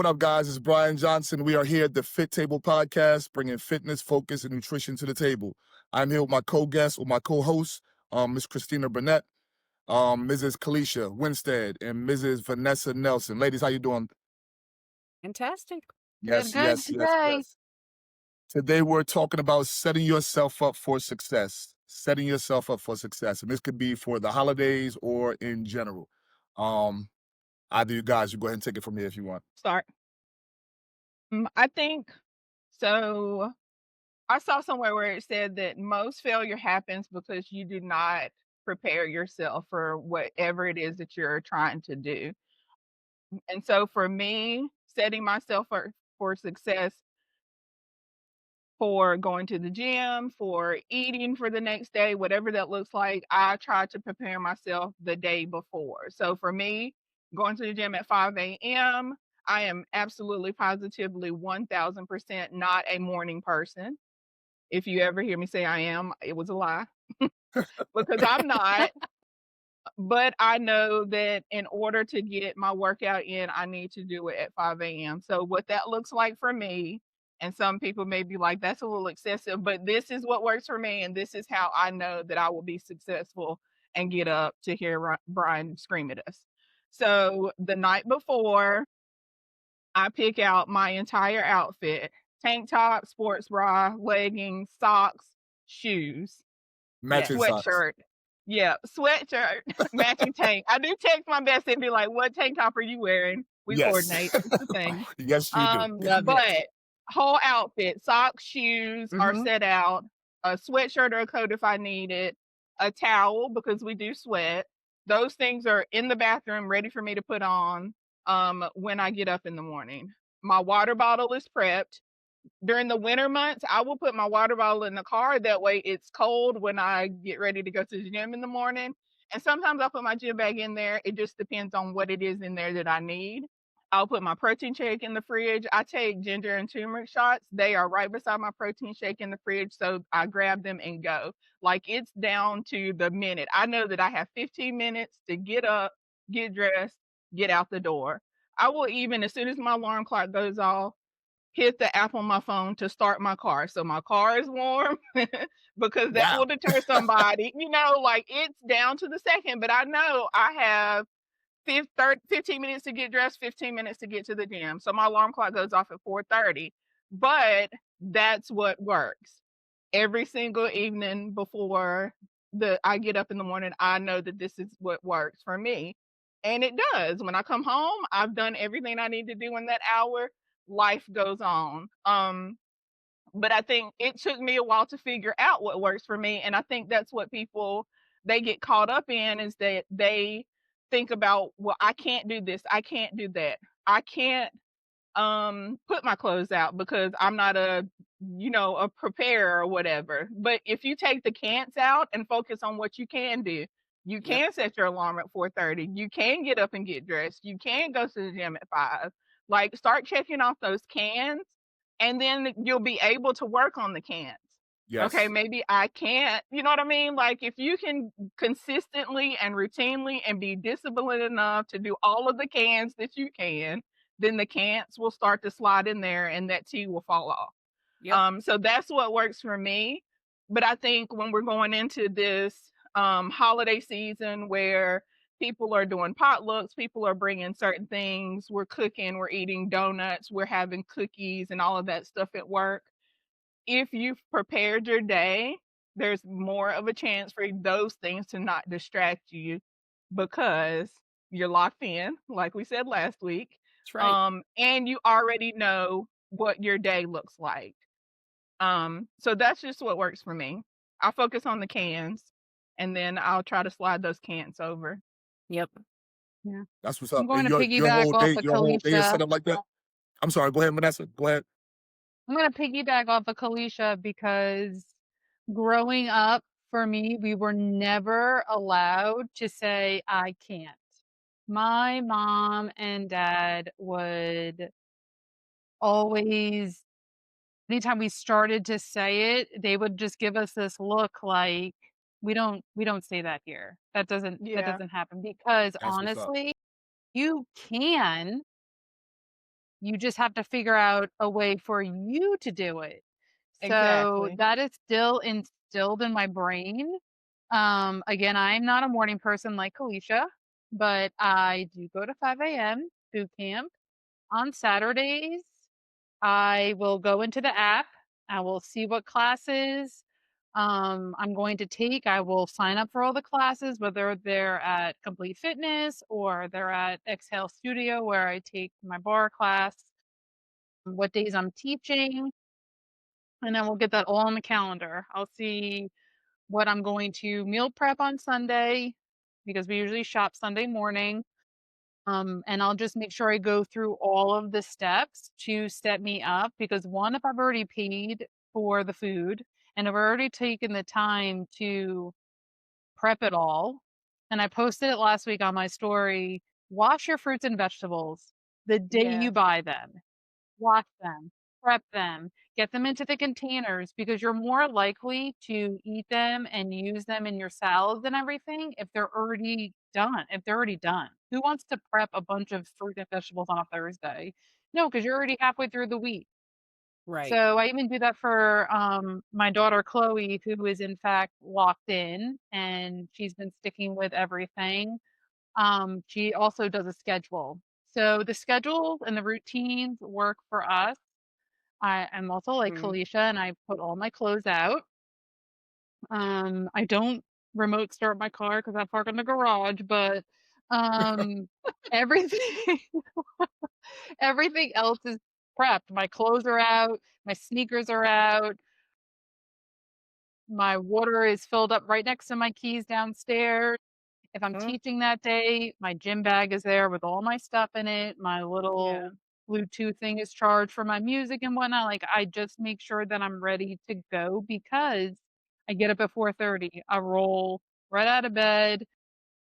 What up, guys? It's Brian Johnson. We are here at the Fit Table Podcast, bringing fitness, focus, and nutrition to the table. I'm here with my co-guest, or my co-host, Ms. Christina Burnett, Mrs. Kalisha Winstead, and Mrs. Vanessa Nelson. Ladies, how you doing? Fantastic. Yes, Good yes, yes, today. yes. Today we're talking about setting yourself up for success. Setting yourself up for success. And this could be for the holidays or in general. Um, Either you guys, you go ahead and take it from here if you want. Start. I think so. I saw somewhere where it said that most failure happens because you do not prepare yourself for whatever it is that you're trying to do. And so for me, setting myself for success, for going to the gym, for eating for the next day, whatever that looks like, I try to prepare myself the day before. So for me, going to the gym at 5 a.m., I am absolutely positively 1000% not a morning person. If you ever hear me say I am, it was a lie because I'm not. But I know that in order to get my workout in, I need to do it at 5 a.m. So what that looks like for me, and some people may be like, that's a little excessive, but this is what works for me, and this is how I know that I will be successful and get up to hear Brian scream at us. So the night before, I pick out my entire outfit: tank top, sports bra, leggings, socks, shoes, Matching socks. sweatshirt. Yeah, sweatshirt, matching tank. I do text my best and be like, "What tank top are you wearing?" We Yes. coordinate. It's the thing. Yes, you do. Love it. But whole outfit, socks, shoes are Mhm. set out. A sweatshirt or a coat if I need it. A towel because we do sweat. Those things are in the bathroom, ready for me to put on when I get up in the morning. My water bottle is prepped. During the winter months, I will put my water bottle in the car. That way it's cold when I get ready to go to the gym in the morning. And sometimes I'll put my gym bag in there. It just depends on what it is in there that I need. I'll put my protein shake in the fridge. I take ginger and turmeric shots. They are right beside my protein shake in the fridge. So I grab them and go. Like it's down to the minute. I know that I have 15 minutes to get up, get dressed, get out the door. I will even, as soon as my alarm clock goes off, hit the app on my phone to start my car. So my car is warm because that Wow. will deter somebody. Like it's down to the second, but I know I have 15 minutes to get dressed, 15 minutes to get to the gym. So my alarm clock goes off at 4:30. But that's what works. Every single evening before I get up in the morning, I know that this is what works for me. And it does. When I come home, I've done everything I need to do in that hour. Life goes on. But I think it took me a while to figure out what works for me. And I think that's what people they get caught up in is that they think about, well, I can't do this, I can't do that. I can't put my clothes out because I'm not a preparer or whatever. But if you take the can'ts out and focus on what you can do, you Yep. can set your alarm at 4:30. You can get up and get dressed. You can go to the gym at 5. Like start checking off those cans and then you'll be able to work on the cans. Okay, Yes. maybe I can't, you know what I mean? Like if you can consistently and routinely and be disciplined enough to do all of the cans that you can, then the cants will start to slide in there and that tea will fall off. Yep. So that's what works for me. But I think when we're going into this holiday season where people are doing potlucks, people are bringing certain things, we're cooking, we're eating donuts, we're having cookies and all of that stuff at work. If you've prepared your day, there's more of a chance for those things to not distract you because you're locked in, like we said last week. That's right. And you already know what your day looks like. So that's just what works for me. I focus on the cans and then I'll try to slide those cans over. Yep. Yeah. That's what's I'm up. And going to your piggyback whole off day, of your whole day is set Kalisha. up like that. I'm sorry. Go ahead, Vanessa. Go ahead. I'm going to piggyback off of Kalisha because growing up, for me, we were never allowed to say, I can't. My mom and dad would always, anytime we started to say it, they would just give us this look like, we don't say that here. That Yeah. doesn't happen because That's what's up. honestly, you can You just have to figure out a way for you to do it. So Exactly. that is still instilled in my brain. Again, I'm not a morning person like Kalisha, but I do go to 5 a.m. boot camp. On Saturdays, I will go into the app. I will see what classes I'm going to take. I will sign up for all the classes, whether they're at Complete Fitness or they're at Exhale Studio, where I take my bar class, what days I'm teaching, and then we'll get that all on the calendar. I'll see what I'm going to meal prep on Sunday because we usually shop Sunday morning. And I'll just make sure I go through all of the steps to set me up because one, if I've already paid for the food and I've already taken the time to prep it all, and I posted it last week on my story, wash your fruits and vegetables the day you Yes. buy them. Wash them, prep them, get them into the containers because you're more likely to eat them and use them in your salads and everything if they're already done. If they're already done. Who wants to prep a bunch of fruit and vegetables on a Thursday? No, because you're already halfway through the week. Right. So I even do that for my daughter Chloe, who is in fact locked in and she's been sticking with everything. She also does a schedule. So the schedules and the routines work for us. I'm also like Mm. Kalisha and I put all my clothes out. I don't remote start my car because I park in the garage, but um everything everything else is prepped. My clothes are out, my sneakers are out, my water is filled up right next to my keys downstairs. If I'm Mm. teaching that day, my gym bag is there with all my stuff in it. My Yeah. little Bluetooth thing is charged for my music and whatnot. Like I just make sure that I'm ready to go because I get up at 4:30. I roll right out of bed,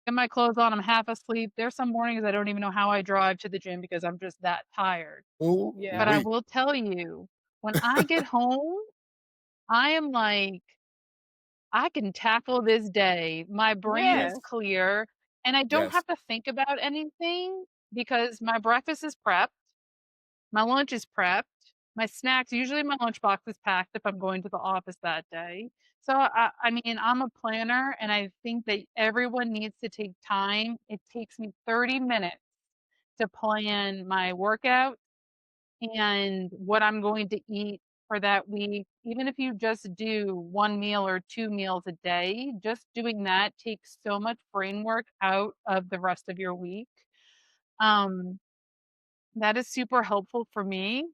get my clothes on. I'm half asleep. There's some mornings I don't even know how I drive to the gym because I'm just that tired. Ooh, But Yeah. I wait. will tell you, when I get home, I am like, I can tackle this day. My brain is Yes. Yes. clear and I don't Yes. have to think about anything because my breakfast is prepped, my lunch is prepped, my snacks, usually my lunchbox is packed if I'm going to the office that day. So I mean, I'm a planner and I think that everyone needs to take time. It takes me 30 minutes to plan my workout and what I'm going to eat for that week. Even if you just do one meal or two meals a day, just doing that takes so much brain work out of the rest of your week. Um, that is super helpful for me.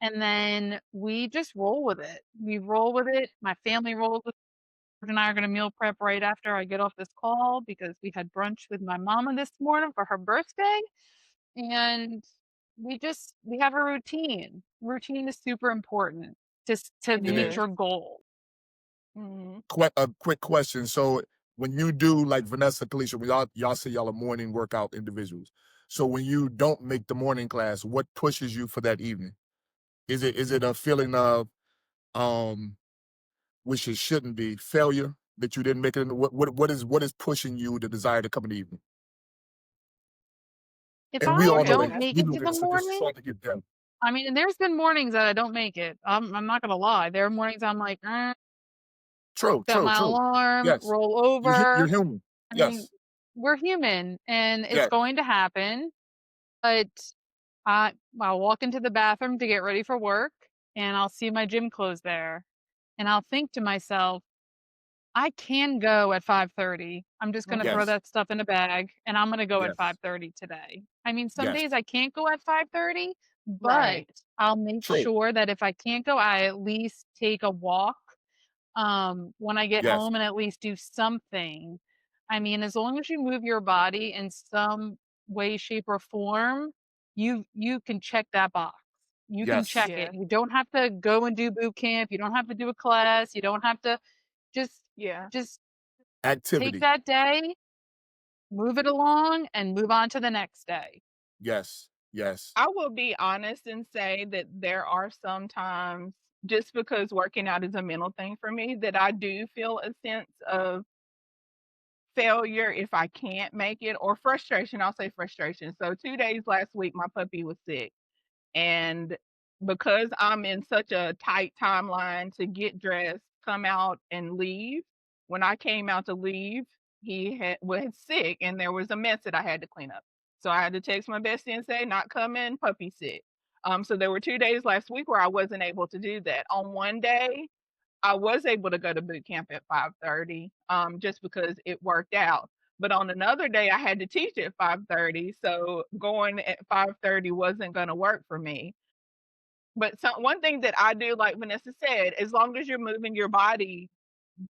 And then we just roll with it. We roll with it. My family rolls with it. George and I are going to meal prep right after I get off this call because we had brunch with my mama this morning for her birthday. And we have a routine. Routine is super important to It It meet is. is. your goal. Mhm. A quick question. So when you do like Vanessa, Kalisha, when y'all say y'all are morning workout individuals. So when you don't make the morning class, what pushes you for that evening? Is it a feeling of um which it shouldn't be failure that you didn't make it? What is pushing you the desire to come in the evening? If And we I Go all know ahead, that don't Vanessa. make we it know to the this. So just morning, trying to get them. I mean, and there's been mornings that I don't make it. I'm not gonna lie. There are mornings I'm like, True, set true, my true. alarm, Yes. roll You're over. human. I mean, Yes. we're human and it's Yes. going to happen. But I'll walk into the bathroom to get ready for work and I'll see my gym clothes there. And I'll think to myself, I can go at 5:30. I'm just gonna throw Mhm. Yes. that stuff in a bag and I'm gonna go at Yes. 5:30 today. I mean, some Yes. days I can't go at 5:30, but Right. I'll make True. sure that if I can't go, I at least take a walk when I get Yes. home and at least do something. I mean, as long as you move your body in some way, shape, or form, you can check that box. You can Yes. check it. Yes. You don't have to go and do boot camp. You don't have to do a class. You don't have to just Yeah. just take Activity. that day, move it along, and move on to the next day. Yes. Yes. I will be honest and say that there are some times, just because working out is a mental thing for me, that I do feel a sense of failure if I can't make it or frustration. I'll say frustration. So 2 days last week, my puppy was sick. And because I'm in such a tight timeline to get dressed, come out, and leave, when I came out to leave, he was sick and there was a mess that I had to clean up. So I had to text my bestie and say, not coming, puppy sick. So there were 2 days last week where I wasn't able to do that. On one day, I was able to go to boot camp at 5:30, just because it worked out. But on another day, I had to teach at 5:30, so going at 5:30 wasn't going to work for me. But one thing that I do, like Vanessa said, as long as you're moving your body,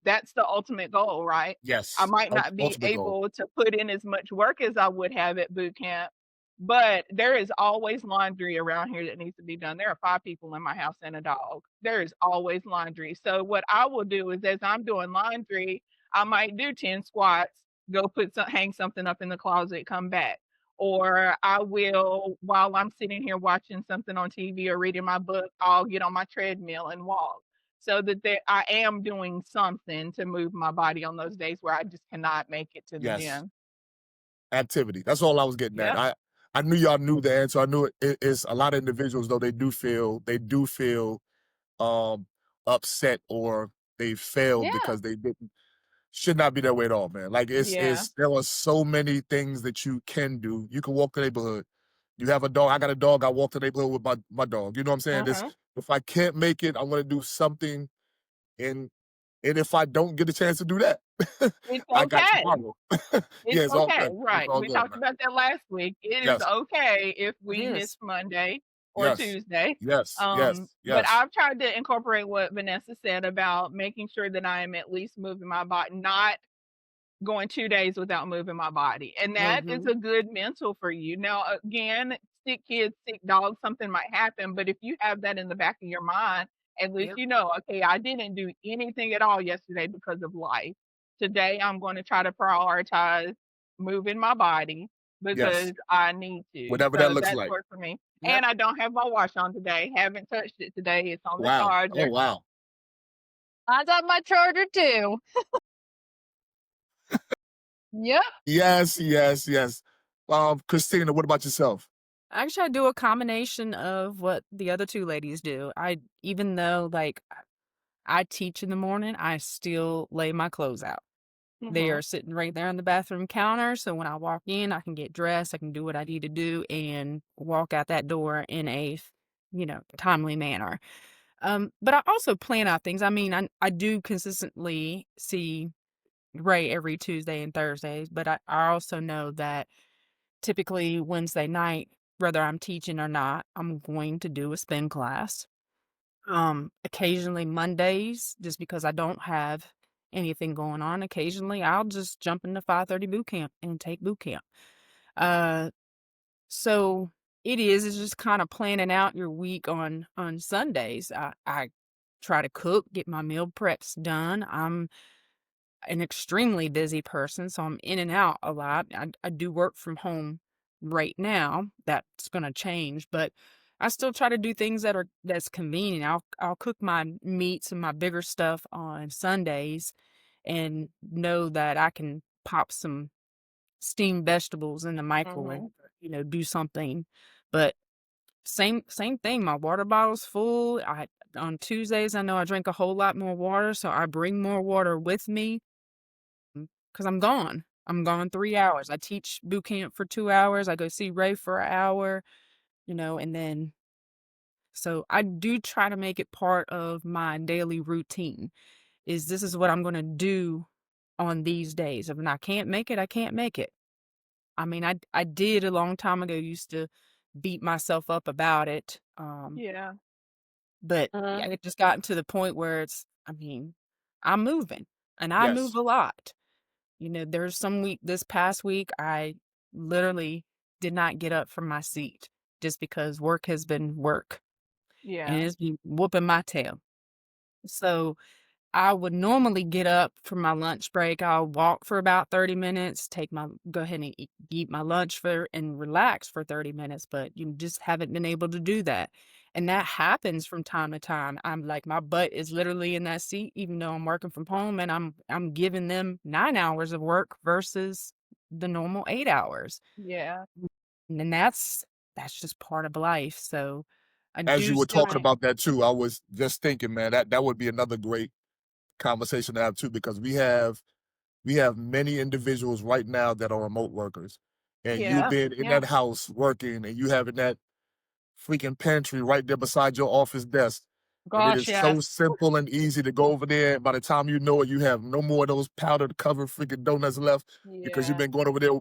that's the ultimate goal, right? I Yes. might not be Ultimate goal. able to put in as much work as I would have at boot camp, but there is always laundry around here that needs to be done. There are 5 people in my house and a dog. There is always laundry. So what I will do is, as I'm doing laundry, I might do 10 squats, go hang something up in the closet, come back. Or I will, while I'm sitting here watching something on TV or reading my book, I'll get on my treadmill and walk, so that I am doing something to move my body on those days where I just cannot make it to the Yes. gym. Activity. That's all I was getting Yep. at. I knew y'all knew the answer. I knew it's a lot of individuals, though, they do feel upset, or they failed Yeah. because they should not be that way at all, man. Like Yeah. there are so many things that you can do. You can walk the neighborhood. You have a dog. I got a dog. I walk the neighborhood with my dog. You know what I'm saying? Uh-huh. If I can't make it, I'm gonna do something. And if I don't get a chance to do that, It's I got okay. tomorrow. It's Yeah, it's all okay, good. It's right. all We good, talked man. about that last week. It is Yes. okay if we is. miss Monday or Yes. Tuesday. Yes. Yes. But Yes. I've tried to incorporate what Vanessa said about making sure that I am at least moving my body, not going 2 days without moving my body. And that is Mhm. a good mental for you. Now, again, sick kids, sick dogs, something might happen, but if you have that in the back of your mind, at least Yep. you know, okay, I didn't do anything at all yesterday because of life. Today, I'm going to try to prioritize moving my body Yes. because I need to. Whatever that So looks that's like. worked for me. Yep. And I don't have my watch on today. Haven't touched it today. It's on the Wow. Oh, charger. wow. Mine's on my charger too. Yep. Yes. Yes. Yes. Christina, what about yourself? Actually, I do a combination of what the other two ladies do. Even though like I teach in the morning, I still lay my clothes out. They Mhm. are sitting right there on the bathroom counter. So when I walk in, I can get dressed, I can do what I need to do and walk out that door in a, timely manner. But I also plan out things. I mean, I do consistently see Ray every Tuesday and Thursdays, but I also know that typically Wednesday night, whether I'm teaching or not, I'm going to do a spin class. Occasionally Mondays, just because I don't have anything going on, occasionally I'll just jump into 5:30 boot camp and take boot camp. Uh, so it's just kind of planning out your week on Sundays. I try to cook, get my meal preps done. I'm an extremely busy person, so I'm in and out a lot. I do work from home right now. That's gonna change, but I still try to do things that's convenient. I'll cook my meats and my bigger stuff on Sundays and know that I can pop some steamed vegetables in the microwave, Mhm. do something. But same thing. My water bottle's full. On Tuesdays I know I drink a whole lot more water, so I bring more water with me because I'm gone. I'm gone 3 hours. I teach boot camp for 2 hours. I go see Ray for an hour, and then so I do try to make it part of my daily routine. This is what I'm gonna do on these days. If I can't make it, I can't make it. I mean, I did a long time ago used to beat myself up about it. Yeah. But Uh-huh. yeah, it just gotten to the point where I'm moving and I move Yes. a lot. There's this past week, I literally did not get up from my seat just because work has been work and Yeah. it's been whooping my tail. So I would normally get up for my lunch break. I'll walk for about 30 minutes, go ahead and eat my lunch and relax for 30 minutes, but you just haven't been able to do that. And that happens from time to time. I'm like, my butt is literally in that seat, even though I'm working from home and I'm giving them 9 hours of work versus the normal 8 hours. Yeah. And then that's that's just part of life. So I As do you were still talking about that too, I was just thinking, man, that would be another great conversation to have too, because we have many individuals right now that are remote workers. And you Yeah. being in Yeah. that house working and you having that freaking pantry right there beside your office desk. And it Gosh, is so yes. simple and easy to go over there. And by the time you know it, you have no more of those powdered covered freaking donuts left because you've Yeah. been going over there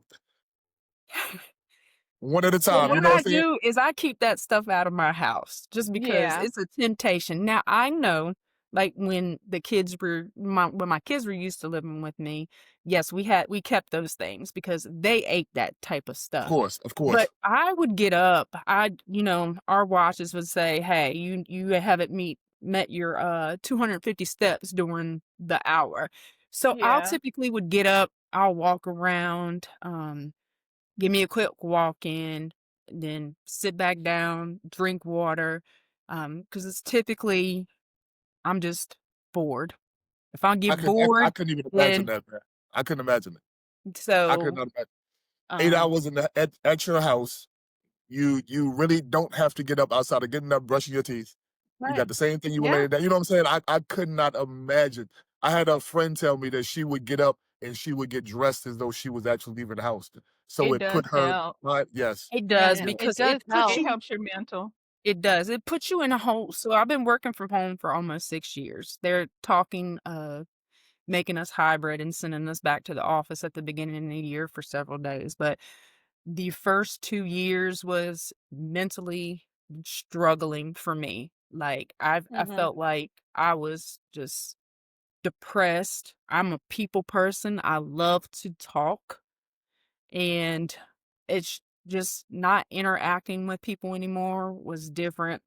one at a Well, time. You what know what I I'm saying? do is I keep that stuff out of my house just because Yeah. it's a temptation. Now I know, like when my kids were used to living with me, yes, we kept those things because they ate that type of Of stuff. course, of course. But I would get up, our watches would say, "Hey, you haven't met your 250 steps during the hour." So I'll Yeah. typically would get up, I'll walk around, give me a quick walk in, then sit back down, drink water, because it's typically I'm just bored. If I get I bored, couldn't even imagine then that, man. I couldn't imagine it. I could so not imagine. 8 um hours at your house. You really don't have to get up outside of getting up, brushing your teeth. You got Right. the same thing you were Yeah. laying down. You know what I'm saying? I could not imagine. I had a friend tell me that she would get up and she would get dressed as though she was actually leaving the house. So It it does put her help. right, yes. it And does It because does it help. helps your mental. it does. It puts you in a whole so I've been working from home for almost 6 years. They're talking making us hybrid and sending us back to the office at the beginning of the year for several days. But the first 2 years was mentally struggling for me. Like I Hmm. felt like I was just depressed. I'm a people person. I love to talk, and it's just not interacting with people anymore was different.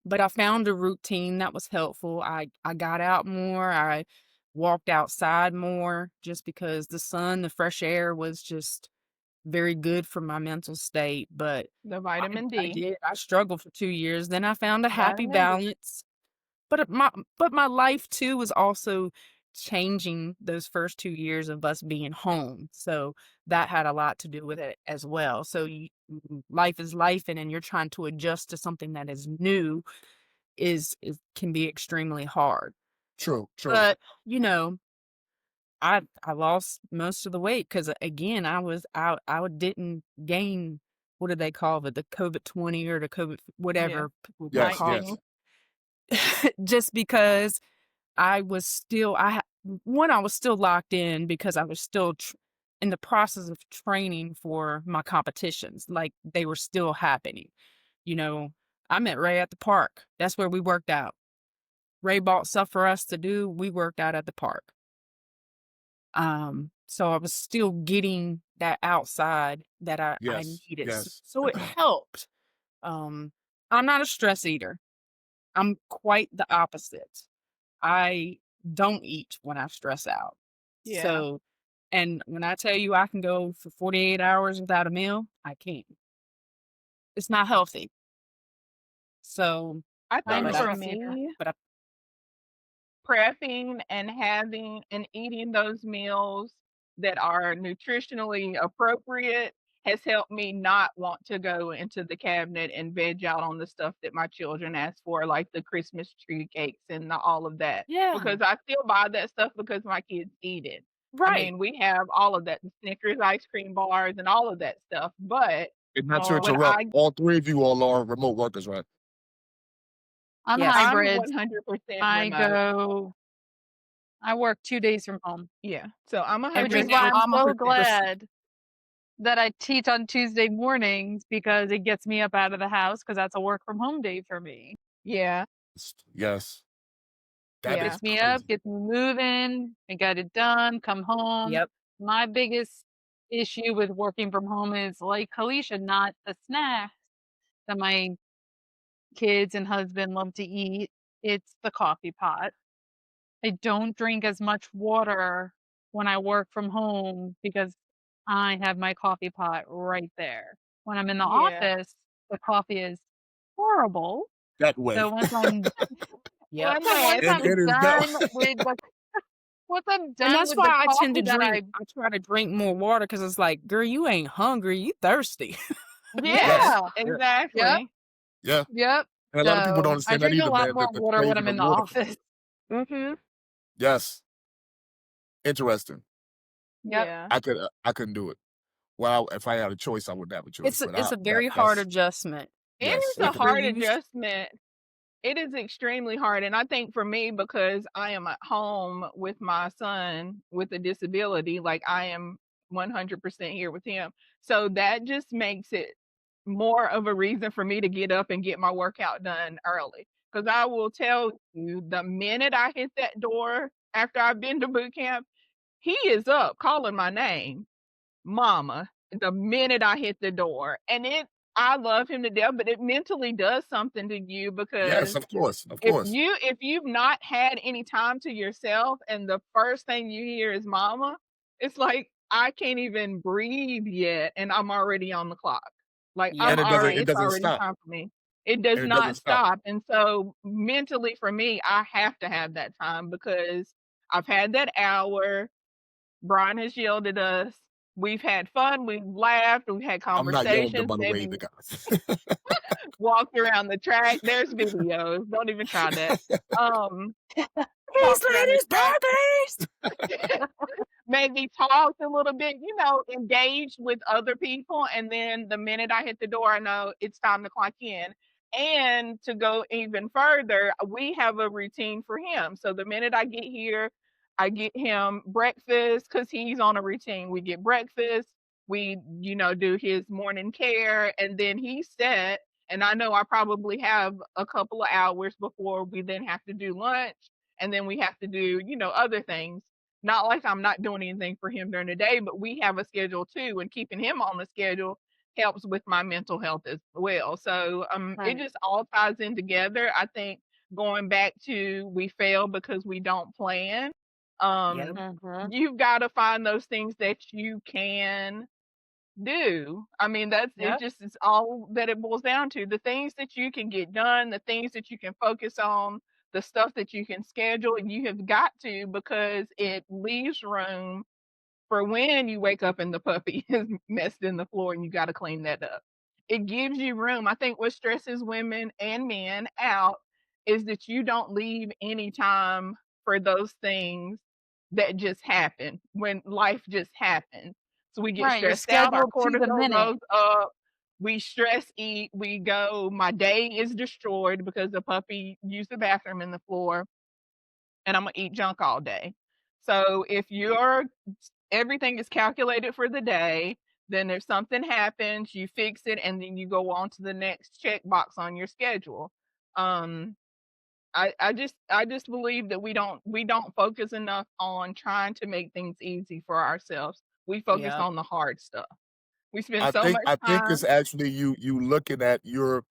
But I found a routine that was helpful. I got out more. I walked outside more just because the sun, the fresh air was just very good for my mental state. But The I vitamin I D. did. I struggled for 2 years. Then I found a happy Vitamin D. balance. But my life too was also changing those first 2 years of us being home. So that had a lot to do with it as well. So life is life, and you're trying to adjust to something that is new is can be extremely hard. True, true. But, you know, I lost most of the weight because again, I didn't gain, what do they call it? The COVID-20 or the COVID Yeah. whatever people will Yes, call 19. yes. it. Just because I was still one, I was still locked in because I was still in the process of training for my competitions. Like they were still happening. You know, I met Ray at the park. That's where we worked out. Ray bought stuff for us to do. We worked out at the park. So I was still getting that outside that I Yes, needed. yes. So it helped. Um, I'm not a stress eater. I'm quite the opposite. I don't eat when I stress out. Yeah. So, and when I tell you I can go for 48 hours without a meal, I can't. It's not healthy. So, I Not think at but all. for I, stress eater. me, but I, prepping and having and eating those meals that are nutritionally appropriate has helped me not want to go into the cabinet and veg out on the stuff that my children ask for, like the Christmas tree cakes and all of that. yeah, Because I still buy that stuff because my kids eat it. I right. mean, we have all of that, the Snickers ice cream bars and all of that stuff. But And not to when interrupt, all three of you all are remote workers, right? I'm Yes. I'm hybrid. 100% I remote. work 2 days from home, Yeah. So I'm And which is 100. why now I'm I'm so 100%. glad that I teach on Tuesday mornings because it gets me up out of the house because that's a work from home day for me. Yeah. Yes. That Yeah. is Gets me up, crazy. gets me moving, I got it done, come home. Yep. My biggest issue with working from home is like Kalisha, not the snacks that my kids and husband love to eat. It's the coffee pot. I don't drink as much water when I work from home because I have my coffee pot right there. When I'm in the Yeah. office, the coffee is horrible. That way. So once I'm Yep. once And I'm it is that done with the once I'm And done that's with the why I tend to coffee that I try to drink more water because it's like, girl, you ain't hungry, you thirsty. Yes, Yeah. Yep. exactly. Yeah. Yep. And a lot of people don't So I understand that drink a either, lot man. more The water when crazy, I'm the in the water. office. Mm-hmm. Yes. Interesting. Yep. Yeah. I couldn't do it. Well, if I had a choice, I wouldn't have a choice. It's a, But it's I, a very hard adjustment. It yes, is I a could, hard We're used- adjustment. It is extremely hard. And I think for me, because I am at home with my son with a disability, like I am 100% here with him. So that just makes it more of a reason for me to get up and get my workout done early. Because I will tell you, the minute I hit that door after I've been to boot camp, he is up calling my name, Mama, the minute I hit the door. And I love him to death, but it mentally does something to you yes, because of course, of if course. you've not had any time to yourself and the first thing you hear is Mama, it's like I can't even breathe yet and I'm already on the clock. Like Yeah. And it it's doesn't already stop. time for me. It does And it not doesn't stop. stop. And so mentally for me, I have to have that time because I've had that hour. Brian has yelled at us. We've had fun. We've laughed. We've had I'm not yelling, conversations. by the way, Maybe either, guys. walked around the track. There's videos. Don't even try that. These Walked around the ladies, track. puppies! Maybe talked a little bit, engaged with other people. And then the minute I hit the door, I know it's time to clock in. And to go even further, we have a routine for him. So the minute I get here, I get him breakfast because he's on a routine. We get breakfast, we, do his morning care, and then he's set. And I know I probably have a couple of hours before we then have to do lunch. And then we have to do, other things. Not like I'm not doing anything for him during the day, but we have a schedule too, and keeping him on the schedule helps with my mental health as well. So it Right. just all ties in together. I think going back to we fail because we don't plan. Yep. Mhm. You've got to find those things that you can do. I mean, it Yep. just is all that it boils down to. The things that you can get done, the things that you can focus on, the stuff that you can schedule, you have got to because it leaves room for when you wake up and the puppy is messed in the floor and you got to clean that up. It gives you room. I think what stresses women and men out is that you don't leave any time for those things that just happen when life just happens. So we get Right. You're stressed out, our scheduled to the cortisol minute. goes up, we stress eat, we go, my day is destroyed because the puppy used the bathroom in the floor and I'm gonna eat junk all day. So if everything is calculated for the day, then if something happens, you fix it and then you go on to the next checkbox on your schedule. Um, I just believe that we don't focus enough on trying to make things easy for ourselves. We focus Yep. on the hard stuff. We spend I so think much time. it's actually you looking at you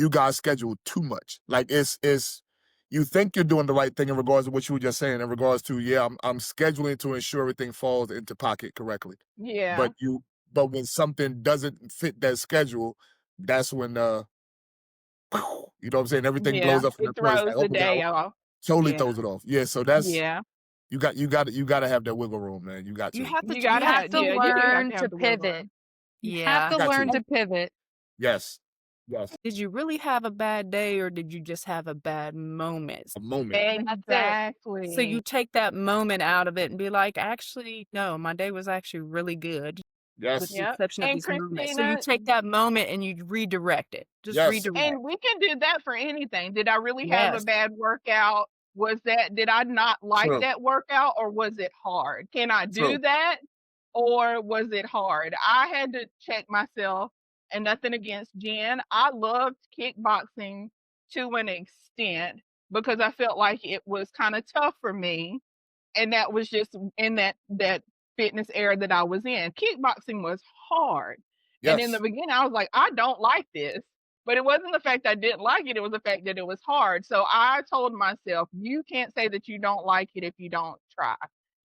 guys schedule too much. Like it's you think you're doing the right thing in regards to what you were just saying, in regards to, I'm scheduling to ensure everything falls into pocket correctly. Yeah, But when something doesn't fit that schedule, that's when you know what I'm saying, everything yeah, blows up in the it place. Like, throws oh the my God, day off. totally Yeah. throws it off. Yeah, so that's Yeah, you got to have that wiggle room, man. You got You to. have to. you You gotta have. have have. to Yeah, you do have learn to to have the wiggle pivot. room. You Yeah. have to Got learn to. to pivot. Yes. Yes. Did you really have a bad day or did you just have a bad moment? A moment. That's it. Exactly. So you take that moment out of it and be like, actually, no, my day was actually really good with Yes. the Yep. exception of And these moments. So you Christina, take that moment and you redirect it. Just Yes. redirect. and we can do that for anything. Did I really have a Yes. bad workout? Did I not like True. that workout or was it hard? Can I do True. that or was it hard? I had to check myself, and nothing against Jen. I loved kickboxing to an extent because I felt like it was kind of tough for me. And that was just in that fitness era that I was in. Kickboxing was hard. And in the Yes. beginning, I was like, I don't like this. But it wasn't the fact I didn't like it, it was the fact that it was hard. So I told myself, you can't say that you don't like it if you don't try.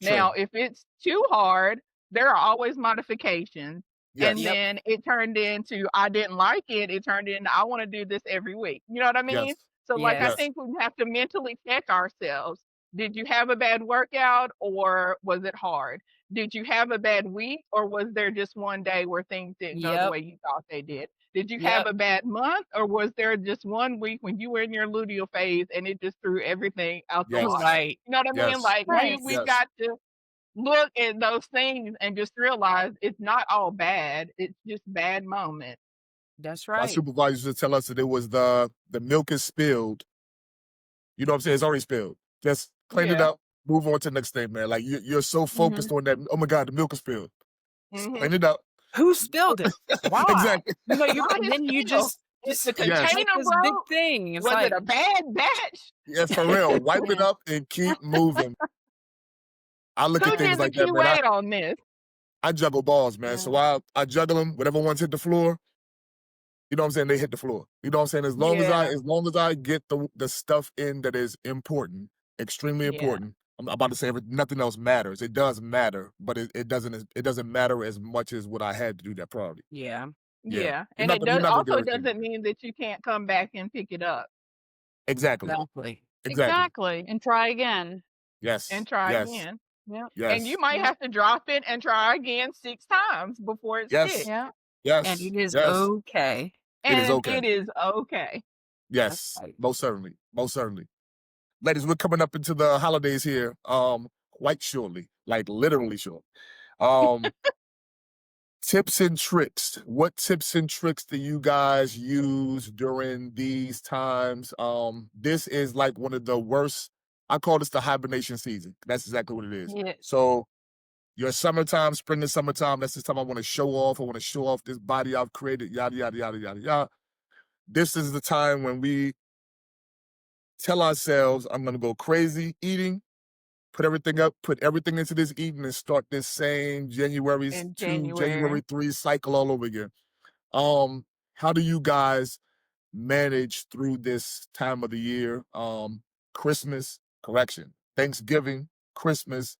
True. Now, if it's too hard, there are always modifications. And Yes. Yep. then it turned into I didn't like it. It turned into I want to do this every week. You know what I mean? Yes. So like I Yes. Yes. think we have to mentally check ourselves. Did you have a bad workout or was it hard? Did you have a bad week or was there just one day where things didn't go the Yep. way you thought they did? Did you have Yep. a bad month or was there just one week when you were in your luteal phase and it just threw everything out the Yes. water? Right. You know what I mean? Yes. Like Right. we've Yes. got to look at those things and just realize it's not all bad. It's just bad moments. That's My right. supervisor used to tell us that it was the milk is spilled. You know what I'm saying? It's already spilled. Just clean it Yeah. up. Move on to the next thing, man. Like you're so focused on that. Oh my God, the milk is spilled. Just hmm clean it up. Who spilled it? Why? Exactly. You know, you Why and did then you spill? just Is the Yes. make container this big broke? thing. It's Was like, it a bad batch? Yeah, for real. Wipe it yeah. up and keep moving. I look Who at things did the like that, man. QA on this? I juggle balls, man. Yeah. So I juggle them. Whatever ones hit the floor, you know what I'm saying? They hit the floor. You know what I'm saying? As long as I get the stuff in that is important, extremely Yeah. important. I'm about to say nothing else matters. It does matter, but it doesn't matter as much as what I had to do that priority. Yeah. Yeah. Yeah. You're And not it gonna you're does not gonna do also everything. doesn't mean that you can't come back and pick it up Exactly. Exactly. Exactly. Exactly. And try again. Yes. and try Yes. again. Yep. And you Yes. might Yep. have to drop it and try again 6 times before it Yes. sticks. Yeah. And Yes. it is Yes. okay. It is And okay. it is okay. That's Yes. right. Most certainly. Most certainly. Ladies, we're coming up into the holidays here. Quite shortly. Like literally short. Um, tips and tricks. What tips and tricks do you guys use during these times? This is like one of the worst. I call this the hibernation season. That's exactly what it is. Yeah. So your summertime, spring and summertime, that's the time I want to show off. I want to show off this body I've created, yada, yada, yada, yada, yada. This is the time when we tell ourselves, I'm going to go crazy eating, put everything up, put everything into this eating and start this same January In 2, January. January 3 cycle all over again. How do you guys manage through this time of the year? Thanksgiving, Christmas,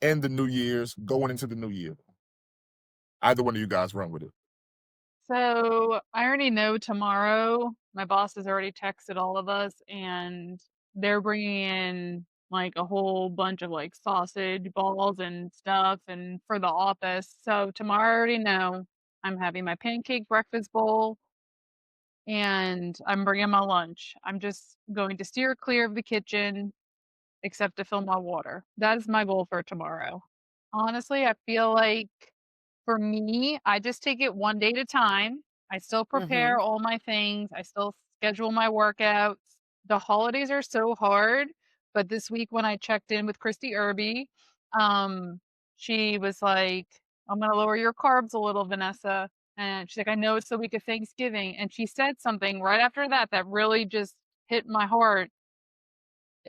and the New Year's, going into the new year. Either one of you guys run with it. So I already know tomorrow. My boss has already texted all of us, and they're bringing in like a whole bunch of like sausage balls and stuff, and for the office. So tomorrow I already know I'm having my pancake breakfast bowl, and I'm bringing my lunch. I'm just going to steer clear of the kitchen, except to fill my water. That is my goal for tomorrow. Honestly, I feel like for me, I just take it one day at a time. I still prepare Mm-hmm. all my things. I still schedule my workouts. The holidays are so hard, but this week when I checked in with Christy Irby, um, she was like, "I'm gonna lower your carbs a little, Vanessa." And she's like, "I know it's the week of Thanksgiving." And she said something right after that that really just hit my heart,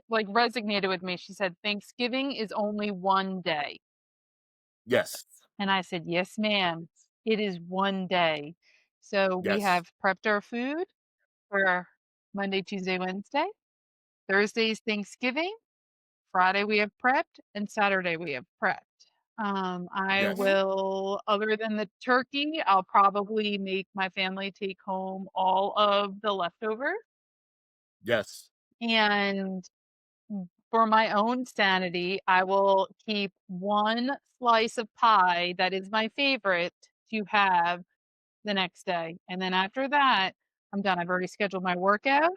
like resonated with me. She said, "Thanksgiving is only one day." Yes. And I said, "Yes, ma'am. It is one day." So we Yes. have prepped our food for Monday, Tuesday, Wednesday. Thursday's Thanksgiving. Friday we have prepped, and Saturday we have prepped. I Yes. will, other than the turkey, I'll probably make my family take home all of the leftovers. Yes. And for my own sanity, I will keep one slice of pie that is my favorite to have the next day. And then after that, I'm done. I've already scheduled my workouts.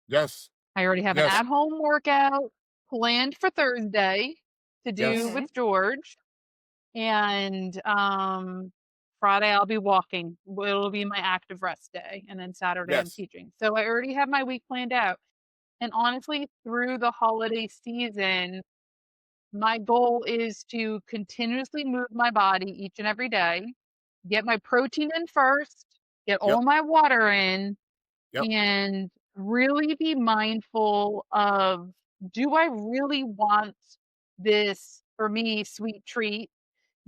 Yes. I already have an Yes. at-home workout planned for Thursday to do Yes. Mhm. with George. And Friday I'll be walking. It'll be my active rest day. And then Saturday I'm Yes. teaching. So I already have my week planned out. And honestly, through the holiday season, my goal is to continuously move my body each and every day, get my protein in first, get Yep. all my water in, Yep. and really be mindful of, do I really want this, for me, sweet treat?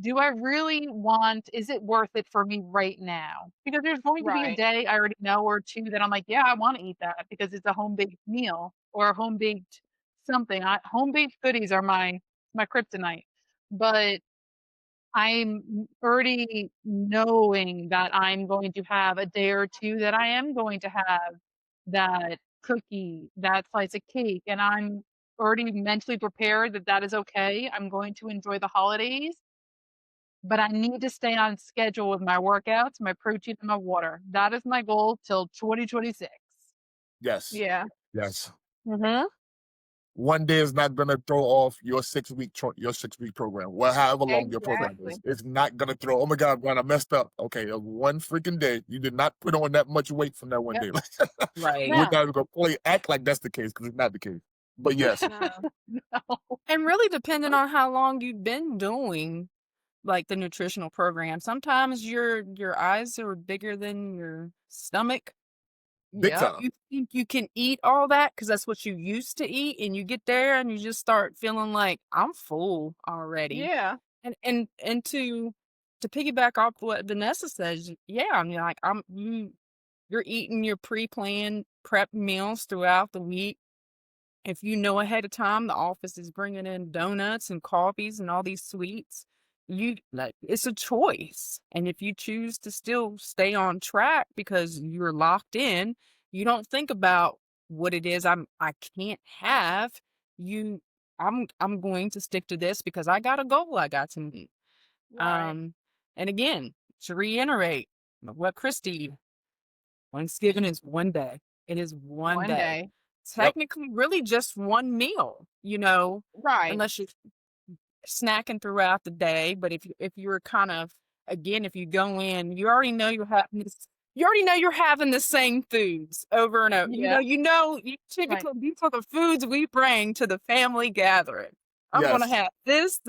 Do I really want, is it worth it for me right now? Because there's going to be a Right. day I already know or two that I'm like, yeah, I want to eat that because it's a home baked meal or a home baked something. Home baked goodies are my kryptonite. But I'm already knowing that I'm going to have a day or two that I am going to have that cookie, that slice of cake, and I'm already mentally prepared that that is okay. I'm going to enjoy the holidays, but I need to stay on schedule with my workouts, my protein, and my water. That is my goal till 2026. Yes. Yeah. Yes. Mm-hmm. One day is not gonna throw off your 6-week program, well, however long your program Exactly. is. It's not gonna throw. Oh my God, man, I messed up. Okay, one freaking day. You did not put on that much weight from that one Yep. day. Right. We're No. not even gonna play act like that's the case because it's not the case. But yes, No. No. And really depending on how long you've been doing like the nutritional program. Sometimes your eyes are bigger than your stomach. big Yep. time. You think you can eat all that because that's what you used to eat, and you get there and you just start feeling like I'm full already. Yeah. And to piggyback off what Vanessa says, yeah, I mean like you're eating your pre-planned prep meals throughout the week. If you know ahead of time the office is bringing in donuts and coffees and all these sweets, you like it's a choice. And if you choose to still stay on track because you're locked in, you don't think about what it is I can't have. You I'm going to stick to this because I got a goal I got to meet. Right. And again, to reiterate what Christy, Thanksgiving is one day. It is one One day. day. Yep. Technically, really just one meal, Right. unless you're snacking throughout the day. But if you're kind of again, if you go in, you already know you're having this. You already know you're having the same foods over and over. Yeah. You typically these are the foods we bring to the family gathering. I'm gonna Yes. have this,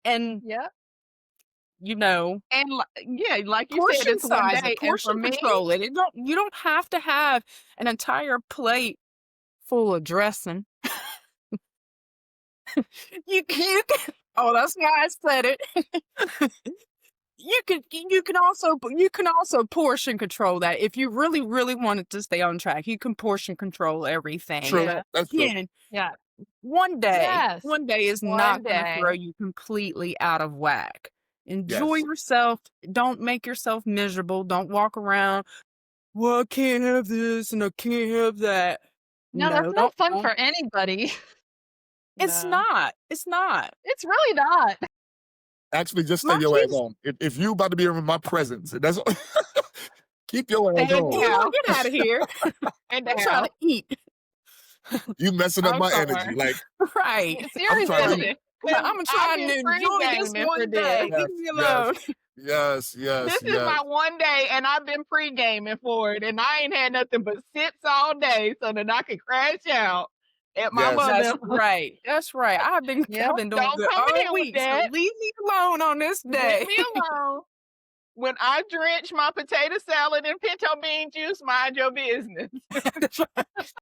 and Yep. And yeah, like you said, portion it's one size day. it, And for portion me, control it. You don't have to have an entire plate full of dressing. You can oh, that's why I said it. You can also portion control that if you really, really wanted to stay on track. You can portion control everything. True. yeah, But That's true. again, Yeah. one day Yes. is one not gonna throw day. you completely out of whack. Enjoy Yes. yourself. Don't make yourself miserable. Don't walk around, well, I can't have this and I can't have that. No, that's No, not fun don't. for anybody. It's No. not. It's not. It's really not. Actually, just stay My your ass kids, home. If you about to be in my presence, that's keep your ass Stay in home. the you house. want to get out of here. In the I'm trying house. to eat. You messing up I'm my sorry. energy. Like Right. I'm trying to Listen, Seriously. 'cause I'm I've trying been to enjoy this pre-gaming for one this. day. yes, Leave me yes, alone. yes, yes, This is yes. my one day, and I've been pre-gaming for it, and I ain't had nothing but sits all day so that I could crash out at my Yes. That's mother. right. That's right. Yep. I've been doing Don't good come in all here with week. So that. leave me alone on this day. Leave me alone. When I drench my potato salad in pinto bean juice, mind your business.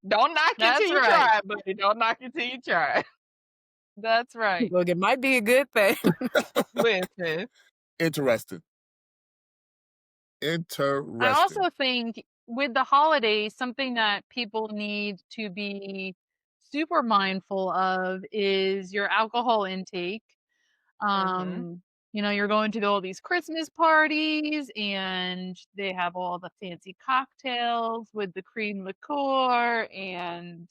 Don't knock it That's till you right. try it, buddy. Don't knock it till you try it. That's right. Look, it might be a good thing. Listen. Interesting. I Interesting. also think with the holidays, something that people need to be super mindful of is your alcohol intake. Mm-hmm. You're going to all these Christmas parties and they have all the fancy cocktails with the cream liqueur and,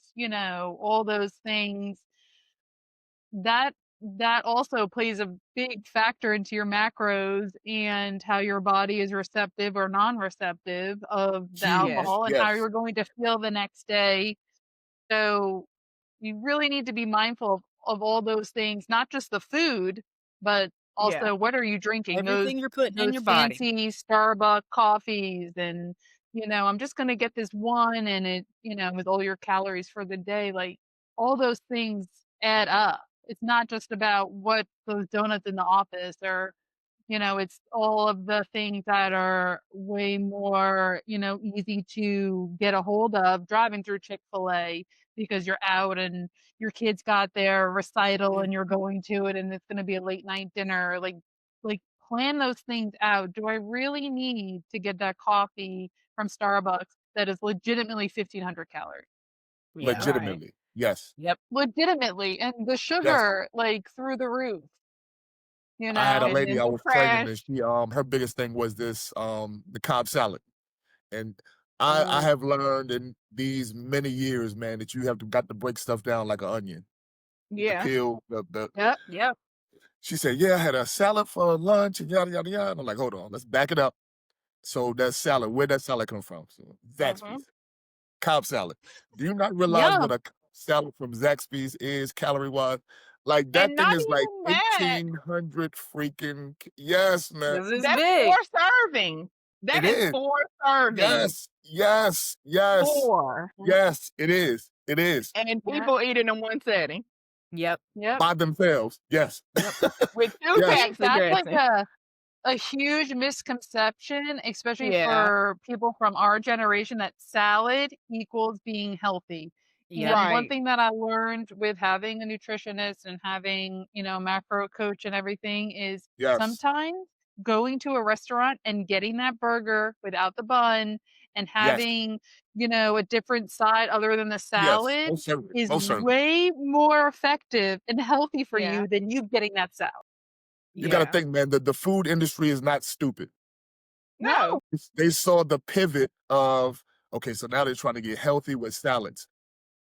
all those things. That also plays a big factor into your macros and how your body is receptive or non-receptive of the Huge. alcohol and how Yes. you're going to feel the next day. So you really need to be mindful of all those things, not just the food, but Yeah. also what are you drinking? Everything you're putting in Those your body. fancy Starbucks coffees and I'm just gonna get this one and it, with all your calories for the day, like all those things add up. It's not just about what those donuts in the office or it's all of the things that are way more, easy to get a hold of driving through Chick-fil-A because you're out and your kids got their recital and you're going to it and it's going to be a late night dinner. Like plan those things out. Do I really need to get that coffee from Starbucks that is legitimately 1,500 calories? Yeah. Right. Legitimately. Yes. Yep. Legitimately. And the Yes. sugar, like through the roof, I had a And lady then I the was training and crash. she her biggest thing was this the Cobb salad. And I have learned in these many years, man, that you have got to break stuff down like an onion. The Yeah. peel, the Yep. Yep. she said, yeah, I had a salad for lunch and yada yada yada. And I'm like, hold on, let's back it up. So that salad, where'd that salad come from? So Zaxby's. Cobb salad. Do you not realize Yeah. what a Cobb salad from Zaxby's is calorie wise? Like that And thing not is like even that. 1,800 freaking. Yes, man. 'Cause it's That's big. 4 serving. That It is is. 4 serving. Yes, yes, yes, 4. yes. It is. It is And Yeah. people eat it in one setting Yep. Yep. by themselves. Yes. with 2 Yes. I packs think of that's like dressing. a huge misconception, especially Yeah. for people from our generation, that salad equals being healthy. Yep. And one Right. thing that I learned with having a nutritionist and having, macro coach and everything is Yes. sometimes going to a restaurant and getting that burger without the bun and Yes. having, a different side other than the Yes. salad Most certainly. is Most certainly. way more effective and healthy for Yeah. you than you getting that salad. You got to Yeah. think, man, the food industry is not stupid. No. They saw the pivot of, okay, so now they're trying to get healthy with salads.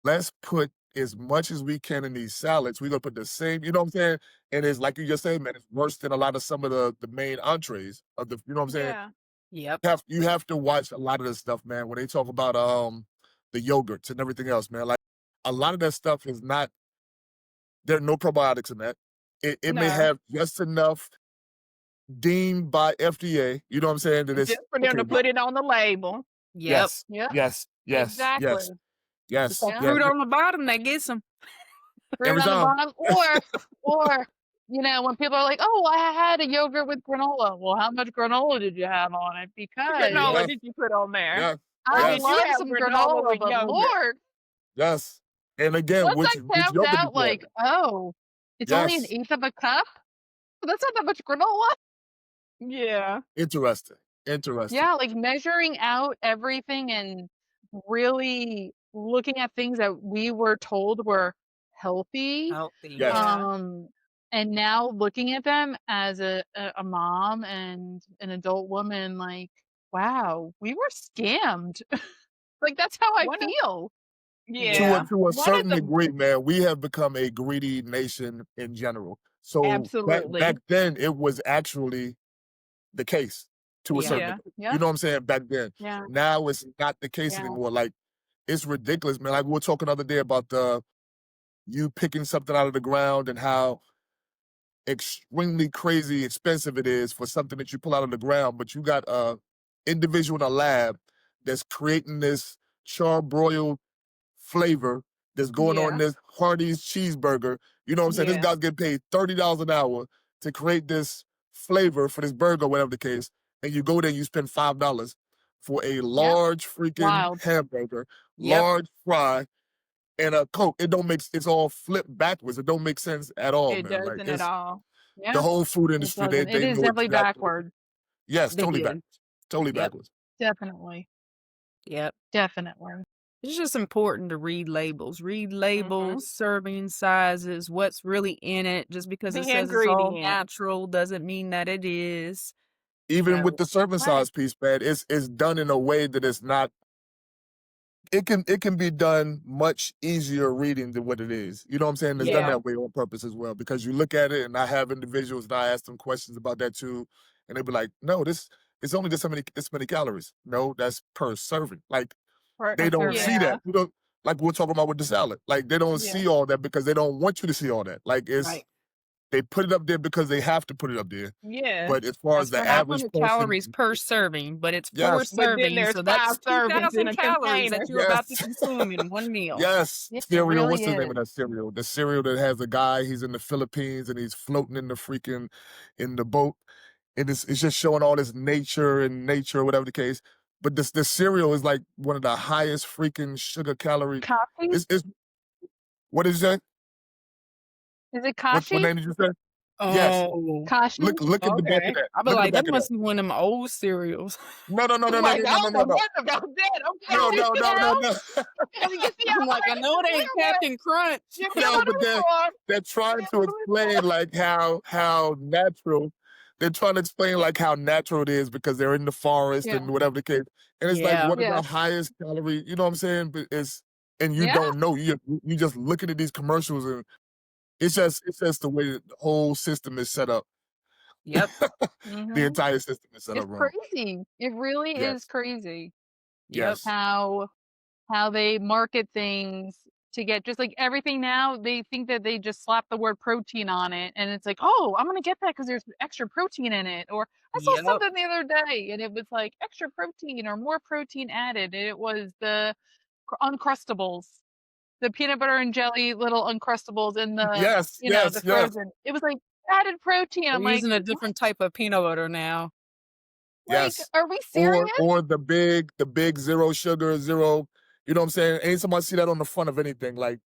Let's put as much as we can in these salads. We're going to put the same, you know what I'm saying? And it's like you just said, man, it's worse than a lot of some of the main entrees of the, you know what I'm saying? Yeah. Yep. You have to watch a lot of this stuff, man, when they talk about the yogurts and everything else, man. Like a lot of that stuff is not, there are no probiotics in that. It may No. have just enough deemed by FDA, you know what I'm saying? That it's Just for them okay, to put it on the label. Yep. yes, Yep. yes, yes, Exactly. yes, yes, It's that Yeah. yes. fruit on the bottom that gets them. Fruit Every on the time. bottom, or when people are like, "Oh, I had a yogurt with granola." Well, how much granola did you have on it? What Because granola Yes. did you put on there? Yes, Or I did you love have some granola granola, with but yogurt? Lord, yes. And again, once which I found yogurt you out, put on like, it? oh, it's only an Yes. eighth of a cup. That's not that much granola. Yeah. Interesting. Interesting. Yeah, like measuring out everything and really looking at things that we were told were healthy. Healthy. Yes. Yeah. And now looking at them as a mom and an adult woman, like, wow, we were scammed. Like that's how I One of feel. Yeah. To a One of certain the degree, man, we have become a greedy nation in general. So back Absolutely. then, it was actually the case to a Yeah. certain Yeah. degree. Yeah. You know what I'm saying? Back then. Yeah. Now it's not the case Yeah. anymore. Like it's ridiculous, man. Like we were talking the other day about you picking something out of the ground and how extremely crazy expensive it is for something that you pull out of the ground, but you got a individual in a lab that's creating this charbroiled flavor that's going on Yeah. this Hardee's cheeseburger. You know what I'm saying? This Yeah. guy's getting paid $30 an hour to create this flavor for this burger, whatever the case, and you go there and you spend $5 for a large freaking Wild. hamburger, Yep. large fry, and a Coke. It's all flipped backwards. It don't make sense at all, It man. Like doesn't at all. Yeah. the whole food It industry, doesn't. It they is know definitely exactly. backward. Yes, They totally do. backwards. Totally Yep. backwards. Definitely. Yep. Definitely. It's just important to read labels. Read Mhm. labels, serving sizes, what's really in it. Just because it The says it's all ingredients. natural doesn't mean that it is. Even with So the serving Right. size piece, man, it's done in a way that it's not. It can be done much easier reading than what it is. You know what I'm saying? It's done Yeah. that way on purpose as well because you look at it, and I have individuals and I ask them questions about that too, and they be like, "No, it's only this many calories." No, that's per serving. Like they Per don't serving. see Yeah. that. You know, like we're talking about with the salad. Like they don't Yeah. see all that because they don't want you to see all that. Like right. they put it up there because they have to put it up there. Yes. But as far as That's the for average 500 person, calories per serving, but it's 4 yes, But then servings, there's so 5 that's servings in 2,000 a calories that container. you're about to yes. consume in one meal. Yes, It cereal. really What's the name of is. that cereal? The cereal that has a guy. He's in the Philippines and he's floating in the boat, and it's just showing all this nature, whatever the case. But this cereal is like one of the highest freaking sugar calorie. Kashi? It's what did you say? Is it What Kashi? name did you say? Yes. Oh, Kashi? Look at the back okay. of that. I'll be Look at the like, that back of that. must be one of them old cereals. No. I'm like, I don't know nothing about that. Okay. No. I'm like, I know it ain't Captain Crunch. You No, know but what? they're trying to explain like how natural they're trying to explain like how natural it is because they're in the forest Yeah. and whatever the case. And it's like Yeah. one of the Yeah. highest calorie, you know what I'm saying? But and you Yeah. don't know. You just looking at these commercials and it's just the way that the whole system is set up. Yep. The hmm entire system is set It's up wrong. crazy. It really is Yes. crazy Yep. Yes. how they market things to get just like everything now. They think that they just slap the word protein on it, and it's like, oh, I'm gonna get that because there's extra protein in it. Or I saw Yep. something the other day, and it was like extra protein or more protein added, and it was the Uncrustables, the peanut butter and jelly little Uncrustables in the Yes. the Yes. Yes. frozen. It was like added protein. They're I'm like, using a what? different type of peanut butter now. Like, Yes. are we serious? Or the big zero sugar, zero, you know what I'm saying? Anytime I see that on the front of anything, like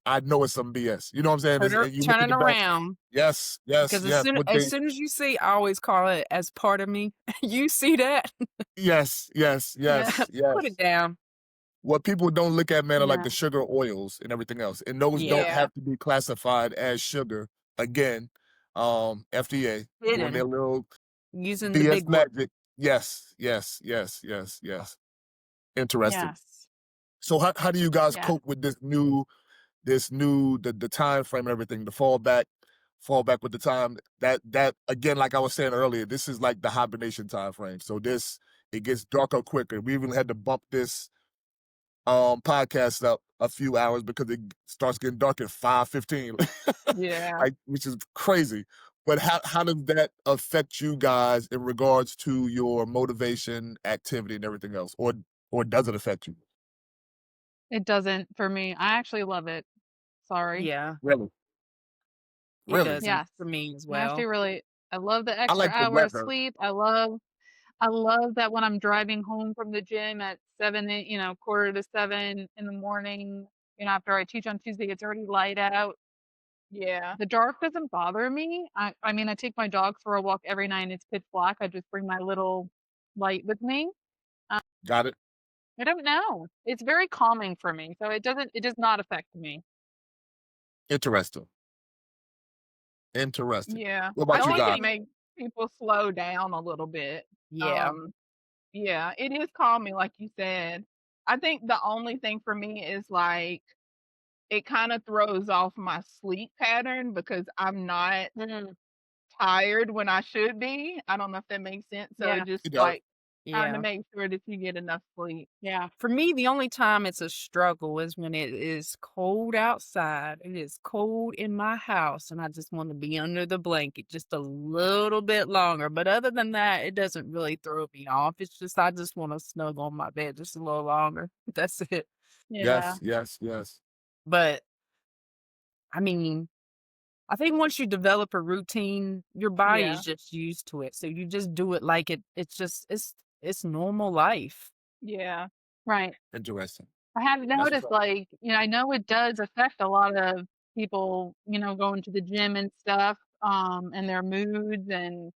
I know it's some BS. You know what I'm saying? And you look Turn at it the back. around. Yes, yes, Because yes. What as they soon as you see, I always call it as part of me. You see that? yes, yes, Yeah. yes, Put yes. it down. What people don't look at, man, are like Yeah. the sugar oils and everything else. And those don't Yeah. Yeah. have to be classified as sugar. Again, FDA doing Hidden. their little Using the BS big word. magic. Yes, yes, yes, yes, yes. Interesting. Yes. So how do you guys Yeah. cope with this new the time frame and everything, the fall back with the time that again, like I was saying earlier, this is like the hibernation time frame. So it gets darker quicker. We even had to bump this podcast up a few hours because it starts getting dark at 5:15. Yeah. Like, which is crazy. But how does that affect you guys in regards to your motivation, activity, and everything else? Or does it affect you? It doesn't for me. I actually love it. Sorry. Yeah. Really? It Really? doesn't Yes. for me as I actually well. really I love the I extra like the hour of weather. sleep. I love that when I'm driving home from the gym at 7, quarter to 7 in the morning, after I teach on Tuesday, it's already light out. Yeah. The dark doesn't bother me. I mean, I take my dog for a walk every night and it's pitch black. I just bring my little light with me. Got it? I don't know. It's very calming for me. So it does not affect me. Interesting. Interesting. Yeah. What I about The you only think it guys? thing, makes people slow down a little bit. yeah. Yeah, it is calming, like you said. I think the only thing for me is like it kind of throws off my sleep pattern because I'm not Mm, tired when I should be. I don't know if that makes sense. So yeah. it just It does. like trying to Yeah. make sure that you get enough sleep. Yeah. For me, the only time it's a struggle is when it is cold outside. It is cold in my house, and I just want to be under the blanket just a little bit longer. But other than that, it doesn't really throw me off. It's just I just want to snuggle on my bed just a little longer. That's it. Yeah. Yes, yes, yes. But I mean, I think once you develop a routine, your body Yeah. is just used to it. So you just do it like it's normal life. Yeah. Right. Interesting. I have That's what's noticed, up. like, I know it does affect a lot of people, going to the gym and stuff, and their moods and,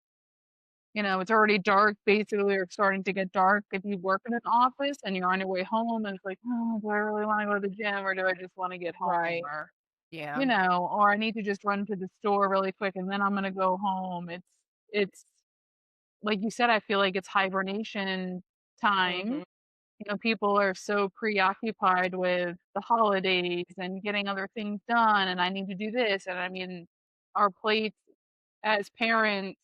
it's already dark basically or starting to get dark if you work in an office and you're on your way home and it's like, oh, do I really want to go to the gym or do I just want to get home Right. or, Yeah. or I need to just run to the store really quick and then I'm gonna go home. It's like you said, I feel like it's hibernation time. hmm People are so preoccupied with the holidays and getting other things done, and I need to do this. And I mean, our plates as parents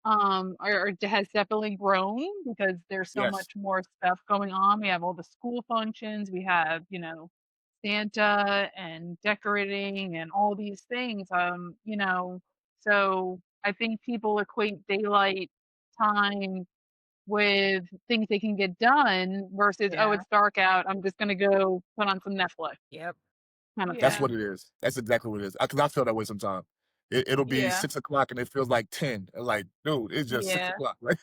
has definitely grown because there's so Yes. much more stuff going on. We have all the school functions, we have, Santa and decorating and all these things. So I think people equate daylight time with things they can get done versus, oh, Yeah. it's dark out. I'm just gonna go put on some Netflix Yep. kind of That's Yeah. thing. what it is. That's exactly what it is. Because I feel that way sometimes. It'll be Yeah. 6 o'clock and it feels like 10. And like, dude, it's just six Yeah. o'clock. Like,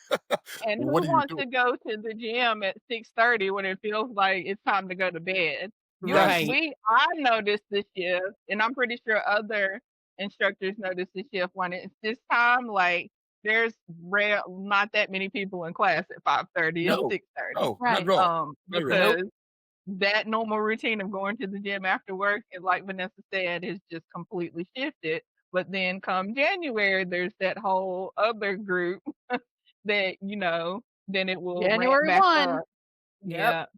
And what who are you wants doing? to go to the gym at 6:30 when it feels like it's time to go to bed? Yes. Right. I noticed this shift, and I'm pretty sure other instructors notice this shift when it's this time. Like there's not that many people in class at 5:30 and No, 6:30. no, not Right. at all. Not at all. Nope. Because that normal routine of going to the gym after work, and like Vanessa said, is just completely shifted. But then come January, there's that whole other group that, then it will ramp January back 1. up. Yep.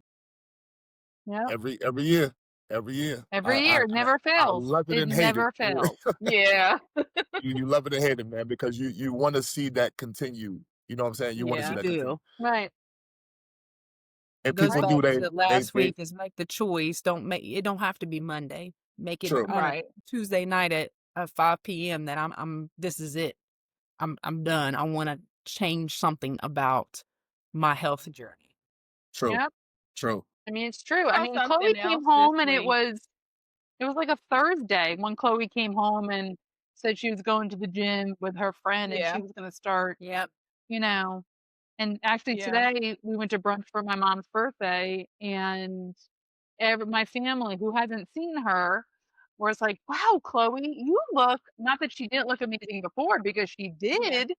Yeah. Yep. Every year. Every year. Every year. It never I fails. love it It and hate it. never fails. Yeah. You love it and hate it, man, because you want to see that continue. You know what I'm saying? You want to see Yeah. You that continue. do. Right. And Goes people back do to they last week is make the choice. It don't have to be Monday. Make it true. on a Right. Tuesday night at 5 p.m. that this is it. I'm done. I want to change something about my health journey. True. Yep. True. I mean, it's true. I Saw mean, Chloe something came else this home and it week. was like a Thursday when Chloe came home and said she was going to the gym with her friend and Yeah. she was going to start, Yep. and actually Yeah. today we went to brunch for my mom's birthday and my family who hasn't seen her was like, wow, Chloe, you look, not that she didn't look amazing before because she Yeah. did,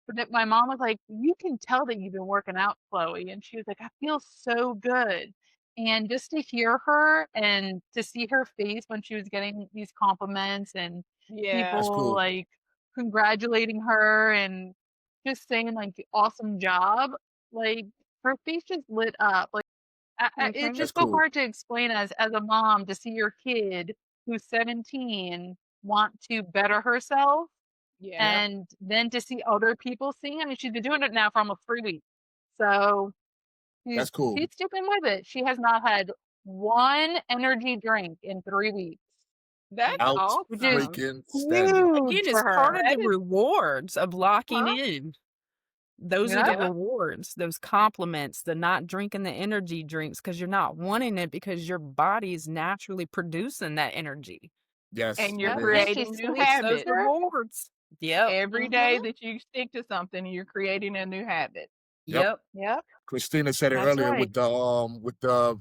but that my mom was like, you can tell that you've been working out, Chloe. And she was like, I feel so good. And just to hear her and to see her face when she was getting these compliments and Yeah. That's people cool. like congratulating her and just saying like awesome job, like her face just lit up. Like it's Mhm. That's just so cool. hard to explain as a mom to see your kid who's 17 want to better herself Yeah. and then to see other people sing. I mean, she's been doing it now for almost 3 weeks. So That's cool. she's sticking with it. She has not had one energy drink in 3 weeks, That's which is Freaking standing. Again, huge it's for part her. of That the is, rewards of locking huh? in. Those are the Yep. Yep. rewards, those compliments, the not drinking the energy drinks because you're not wanting it because your body is naturally producing that energy. Yes, And you're it Yep. is. And she's creating new so It's those habits. sister. rewards. Yep. Every day Mhm. that you stick to something, you're creating a new habit. Yep. Yep. Yep. Christina said it That's earlier right. with the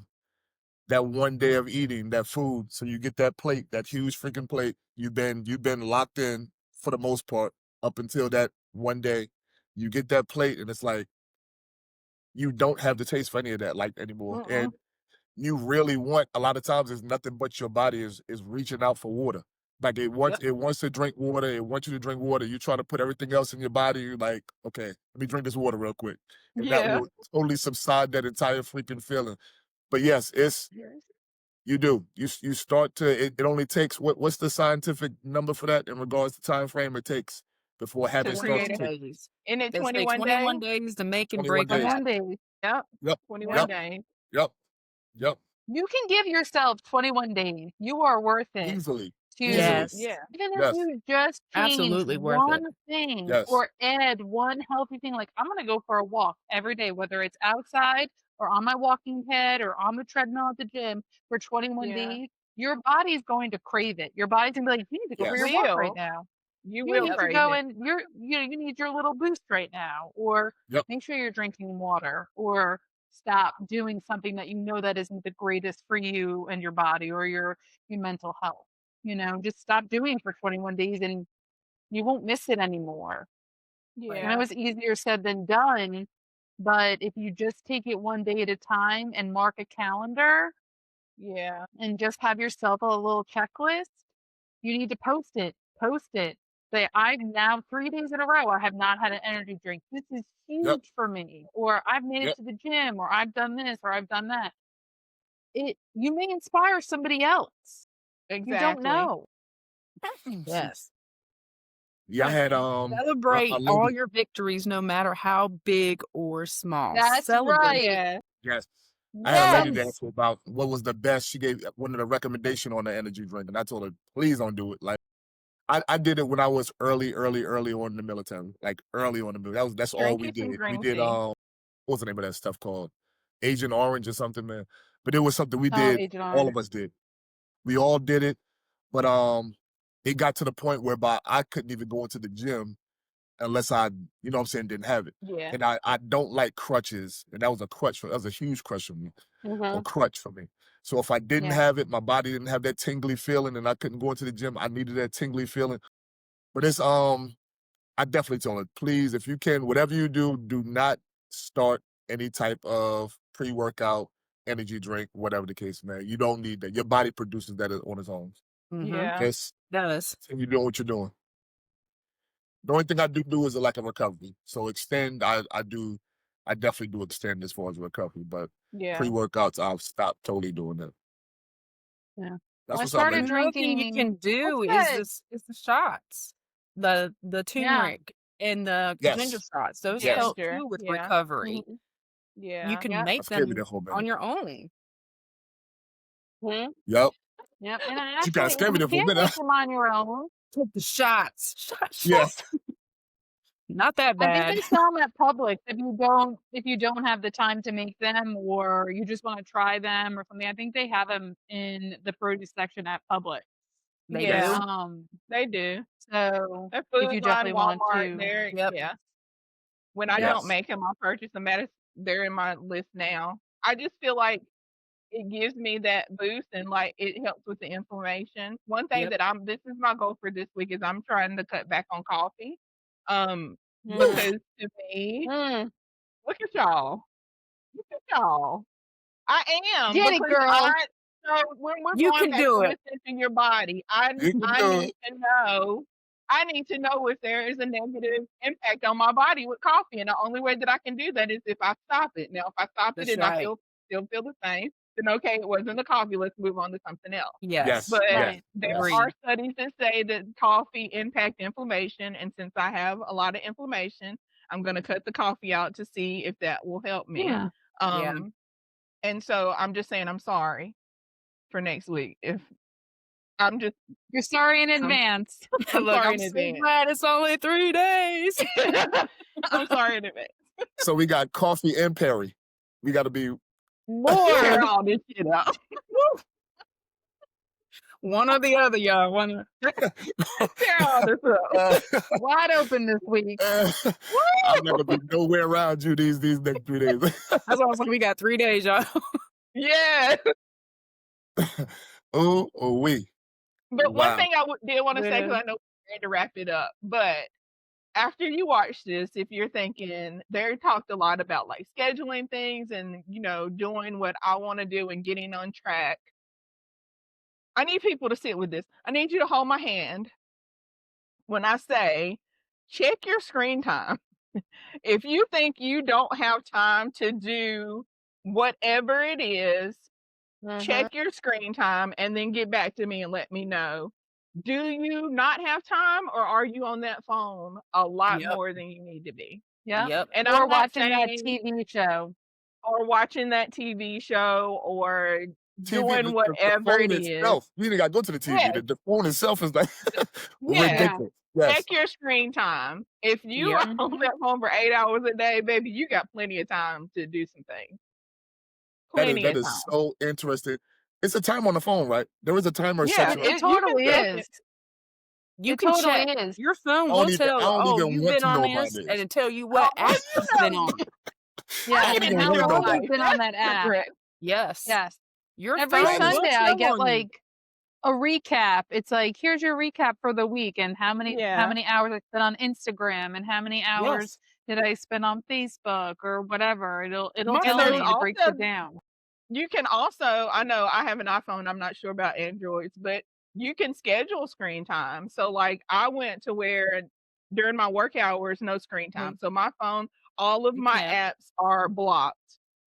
that one day of eating that food. So you get that plate, that huge freaking plate. You've been locked in for the most part up until that one day. You get that plate and it's like you don't have the taste for any of that like anymore. Mm-mm. And you really want a lot of times it's nothing but your body is reaching out for water. Like Yep. it wants to drink water, it wants you to drink water. You try to put everything else in your body, you're like, okay, let me drink this water real quick. And that Yeah. will totally subside that entire freaking feeling. But yes, it's Yes. you do. You start to it only takes what's the scientific number for that in regards to time frame it takes before To habit starts create to 21 it. take days. Isn't it They say 21 21 days? days to make and 21 break a days. habit. 21 days. Yep. Yep. 21 Yep. days. Yep. Yep. You can give yourself 21 days. You are worth it Easily. to, Easily. Yes. Yeah. even if Yes. you just change Absolutely worth it. one thing Yes. or add one healthy thing, like I'm going to go for a walk every day, whether it's outside or on my walking pad or on the treadmill at the gym for 21 Yeah. days, your body's going to crave it. Your body's going to be like, you need to go for Yes. your walk right Will. now. You You will need to crave go it. and you need your little boost right now, or Yep. make sure you're drinking water, or stop doing something that you know that isn't the greatest for you and your body or your mental health. Just stop doing it for 21 days and you won't miss it anymore. I know Yeah. it's easier said than done, but if you just take it one day at a time and mark a calendar Yeah. and just have yourself a little checklist, you need to post it. Post it. Say, I've now 3 days in a row, I have not had an energy drink. This is Yep. huge for me. Or I've made it Yep. to the gym, or I've done this, or I've done that. You may inspire somebody else. You don't Exactly. know. Yes. Yeah, I had a Celebrate all lady. your victories, no matter how big or small. That's Celebrate. right. Yeah. Yes. I had a lady that Yes. asked me about what was the best. She gave one of the recommendation on the energy drink, and I told her, please don't do it. Like I did it when I was early on in the military. Like early on in the military. That's all Drink we you some did. We green did tea. what's the name of that stuff called? Agent Orange or something, man. But it was something we Oh, did, Agent all Orange. of us did. We all did it, but it got to the point whereby I couldn't even go into the gym unless I, you know what I'm saying, didn't have it. Yeah. And I don't like crutches. And that was a huge crutch for me. Or crutch for me. So if I didn't Yeah. have it, my body didn't have that tingly feeling and I couldn't go into the gym, I needed that tingly feeling. But it's I definitely told her, please, if you can, whatever you do, do not start any type of pre-workout energy drink, whatever the case, man. You don't need that. Your body produces that on its own. Mhm. Yeah. Just Does. continue doing what you're doing. The only thing I do is like a recovery. So extend, I definitely do extend as far as recovery, but Yeah. pre-workouts, I've stopped totally doing that. Yeah. That's Well, I what's up, started ladies. Another thing you can drinking. do What's is the shots, the Yeah. turmeric and the ginger Yes, shots. Those yes. help Ginger. too with Yeah. recovery. Mhm. You Yeah. can Yep. make That's gave me them that whole on minute. your own. Mhm. Yep. Yep. And She kind of actually, scared me you there for a can minute. make them on your own. Take the shots. Shots. Yeah. Not that I think bad. they sell them at Publix if you don't have the time to make them or you just want to try them or something. I think they have them in the produce section at Publix. They Yeah. do. They do. So That if Food you Line, definitely want Walmart, to, they're Yep. yeah. When I Yes. don't make them, I'll purchase them. They're in my list now. I just feel like it gives me that boost and like it helps with the inflammation. One thing Yep. that this is my goal for this week is I'm trying to cut back on coffee. Mm. Because to me, Mm. look at y'all. Look at y'all. I am Get it, because girl. so when we're You going can back do to it. listen to your body, I You can I do need it. to know. I need to know if there is a negative impact on my body with coffee, and the only way that I can do that is if I stop it. Now, if I stop it That's and I right. still feel the same, then okay, it wasn't the coffee. Let's move on to something else. Yes. Yes. But Yes. Right. there Yes. Agree. are studies that say that coffee impact inflammation, and since I have a lot of inflammation, I'm going to cut the coffee out to see if that will help me. Yeah. Yeah. And so I'm just saying I'm sorry for next week. If I'm just You're sorry in I'm, advance. I'm Look, sorry I'm in so advance. glad it's only 3 days. I'm sorry in advance. So we got coffee and Perry. We got to be. Tear Lord. all this shit out. One or the other, y'all. One. Tear all this up. Wide open this week. I'm not gonna be nowhere around you these next 3 days. That's why I was like, we got 3 days, y'all. Yeah. Oh, we. But one Wow. thing I did want to say, because Yeah. I know we're ready to wrap it up, but after you watch this, if you're thinking, they talked a lot about like scheduling things and, doing what I want to do and getting on track. I need people to sit with this. I need you to hold my hand when I say, check your screen time. If you think you don't have time to do whatever it is, check your screen time and then get back to me and let me know. Do you not have time, or are you on that phone a lot Yep. more than you need to be? Yep. Yep. And Or I'm not watching that saying, TV show. or watching that TV show, or TV, doing the whatever phone it is. itself. You ain't got to go to the TV. Yes. The phone itself is like Yes. ridiculous. Yes. Check your screen time. If you Yep. are on that phone for 8 hours a day, baby, you got plenty of time to do some things. Plenty That of is time. so interesting. It's a time on the phone, right? There is a timer Yeah, section. It you can totally set is. it. You It can totally check. is. Your phone I will don't even, tell, I don't oh, even you've want been to on know about this, and this. it'll tell you Oh, what app what you've you been know? on. Yeah. I don't And even how want to know long about you've this. been on That's that app. correct. Yes. Yes. Your Every phone will Sunday I tell get on you. like a recap. It's like, here's your recap for the week and how many Yeah. hours I spent on Instagram and how many hours Yes. did I spend on Facebook or whatever. It'll My And tell there's me. phone, It breaks also, it down. you can also, I know I have an iPhone, I'm not sure about Androids, but you can schedule screen time. So like I went to where during my work hours, no screen time. So my phone, all of you my can't. apps are blocked.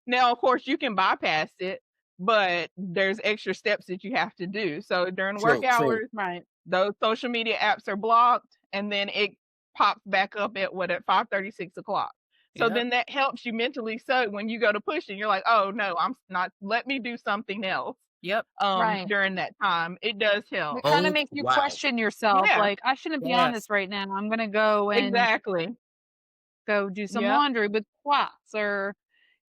Now, of course, you can bypass it, but there's extra steps that you have to do. So during work True, true. hours, Right. those social media apps are blocked, and then it pops back up at 5:30, 6 o'clock. So Yep. then that helps you mentally. So when you go to push it, you're like, oh no, I'm not. Let me do something else. Yep. Right. During that time, it does help. It kind of Oh, makes you wow. question yourself. Yeah, Like, I shouldn't be on Yes. this right now. I'm going to go and exactly. go do some Yep. laundry with squats or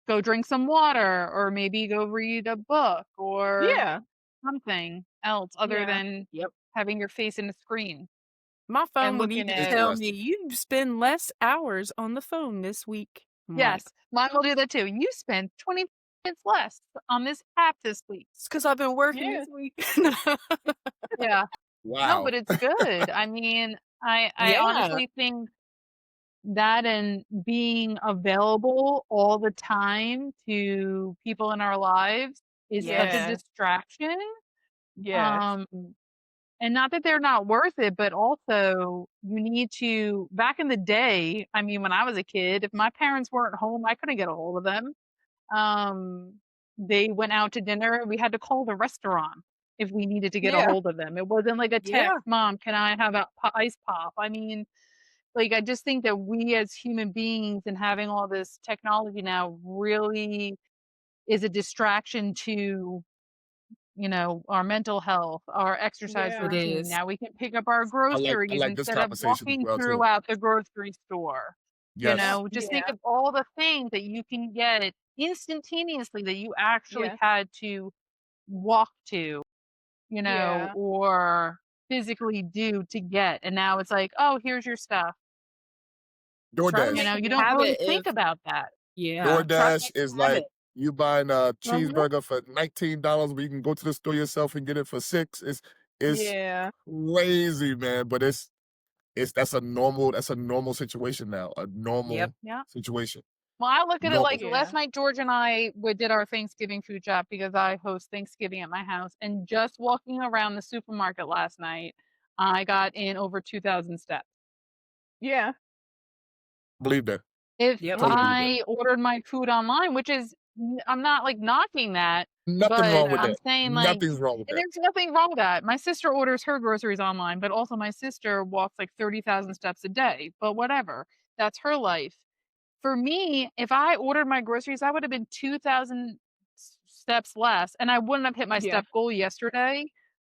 go drink some water or maybe go read a book or Yeah, something else other yeah. than Yep. having your face in a screen. My And phone will looking need to at tell Interesting. me you spend less hours on the phone this week. I'm like, Yes, mine will do that too. You spent 20 minutes less on this app this week. it's because I've been working yeah, this week. Yeah. No, Wow. but it's good. I mean, I Yeah. honestly think that and being available all the time to people in our lives is such a Yes. yes, distraction. yes. Um, And not that they're not worth it, but also you need to, back in the day, I mean, when I was a kid, if my parents weren't home, I couldn't get a hold of them. They went out to dinner. We had to call the restaurant if we needed to get a Yeah. hold of them. It wasn't like a text, Yeah. Mom, can I have a ice pop? I mean, like, I just think that we as human beings and having all this technology now really is a distraction to, you know, our mental health, our exercise Yeah. It routine. is. Now we can pick up our I groceries like this instead of conversation as walking well too. throughout the grocery store. You Yes. know, just think Yeah. of all the things that you can get instantaneously that you actually Yes. had to walk to, you know, Yeah. or physically do to get. And now it's like, oh, here's your stuff. Try to DoorDash. You make know, a you don't really habit think of about that. Try to DoorDash make is a like habit. you buying a Mhm. cheeseburger for $19, but you can go to the store yourself and get it for $6. It's Yeah. crazy, man. But that's a normal situation now. A Yep. normal Yeah. situation. Well, I look at it Normal. like Yeah. last night, George and I did our Thanksgiving food shop because I host Thanksgiving at my house. And just walking around the supermarket last night, I got in over 2,000 steps. Yeah. Believe that. If Yep. Totally believe that. I ordered my food online, which is, I'm not like knocking that, Nothing but wrong with I'm that. saying like, Nothing's wrong with and that. there's nothing wrong with that. My sister orders her groceries online, but also my sister walks like 30,000 steps a day. But whatever, that's her life. For me, if I ordered my groceries, I would have been 2,000 steps less, and I wouldn't have hit my Yeah. step goal yesterday.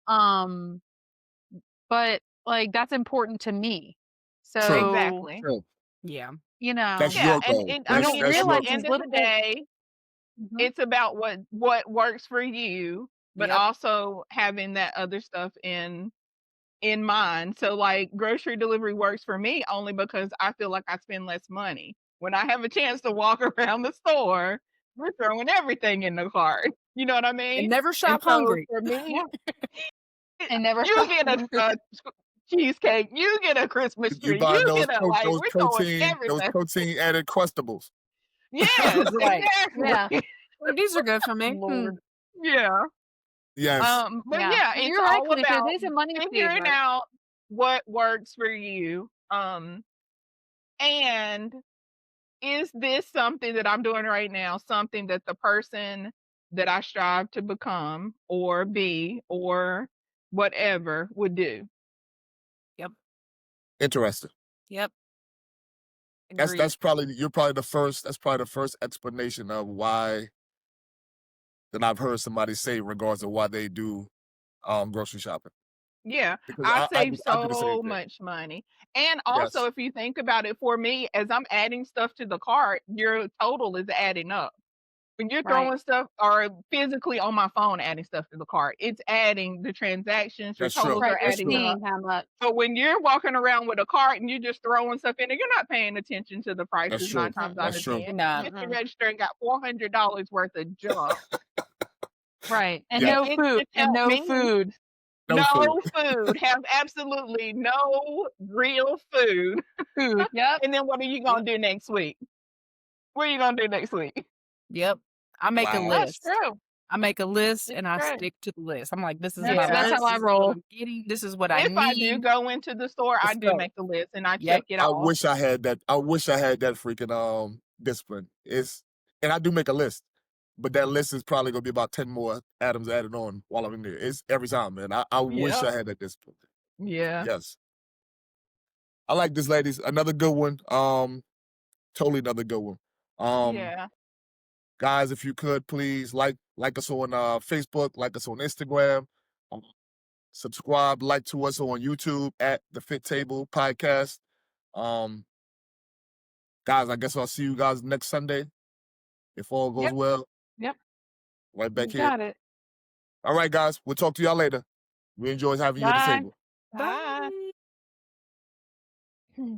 Um, but like that's important to me. True. So, Exactly. True. Yeah. you That's know, Yeah. your goal. And I you That's don't mean, that's at your the realize goal. these end of the little. day, Mhm. it's about what works for you, but Yep. also having that other stuff in mind. So like grocery delivery works for me only because I feel like I spend less money. When I have a chance to walk around the store, we're throwing everything in the cart. You know what I And mean? never And shop so hungry. for me, And never you stop. get a cheesecake, you get a Christmas You tree, buy you those get a like those we're throwing those everything. protein added crustables. Yes, Right. Yeah. exactly. Well, these are good for me. Lord. Yeah. Yes. But Yeah. yeah, And it's you're right, all Felicia. It about is a money figuring saver. out what works for you. And is this something that I'm doing right now, something that the person that I strive to become or be or whatever would do? Yep. Interesting. Yep. That's Agreed. that's probably you're probably the first. That's probably the first explanation of why that I've heard somebody say in regards to why they do grocery shopping. Yeah, Because I I save do the same so thing. much money. And also, Yes. if you think about it, for me, as I'm adding stuff to the cart, your total is adding up. When you're Right. throwing stuff or physically on my phone adding stuff to the cart, it's adding the transactions, your That's true. totals Right. are You're adding up. seeing how much. But when you're walking around with a cart and you're just throwing stuff in there, you're not paying attention to the That's prices true. 9 times out That's of true. 10. You're not. You hit the register and got $400 worth of junk. Right. And Yeah. no It food. just And helped no me. food. No food. No food. Have absolutely no real food. Food. Yep. And then what are you Yep. gonna do next week? What are you gonna do next week? Yep. I make a Wow. That's list. true. I make a list It's and I true. stick to the list. I'm like, this is That's my Yeah. that's list. how I This is what roll. I'm getting. This is what I If I do need. go into the store, I Let's do go. make the list and I Yep. check it I off. wish I had that. I wish I had that freaking discipline. And I do make a list, but that list is probably gonna be about 10 more items added on while I'm in there. It's every time, man. I wish Yep. I had that discipline. Yeah. Yes. I like this, ladies. Another good one. Totally another good one. Yeah. Guys, if you could please like us on Facebook, like us on Instagram, um, subscribe, like to us on YouTube at the Fit Table Podcast. Guys, I guess I'll see you guys next Sunday if all goes Yep. well. Yep. Right back You here. got it. All right, guys. We'll talk to y'all later. We enjoyed having you at the Bye. table. Bye. Bye.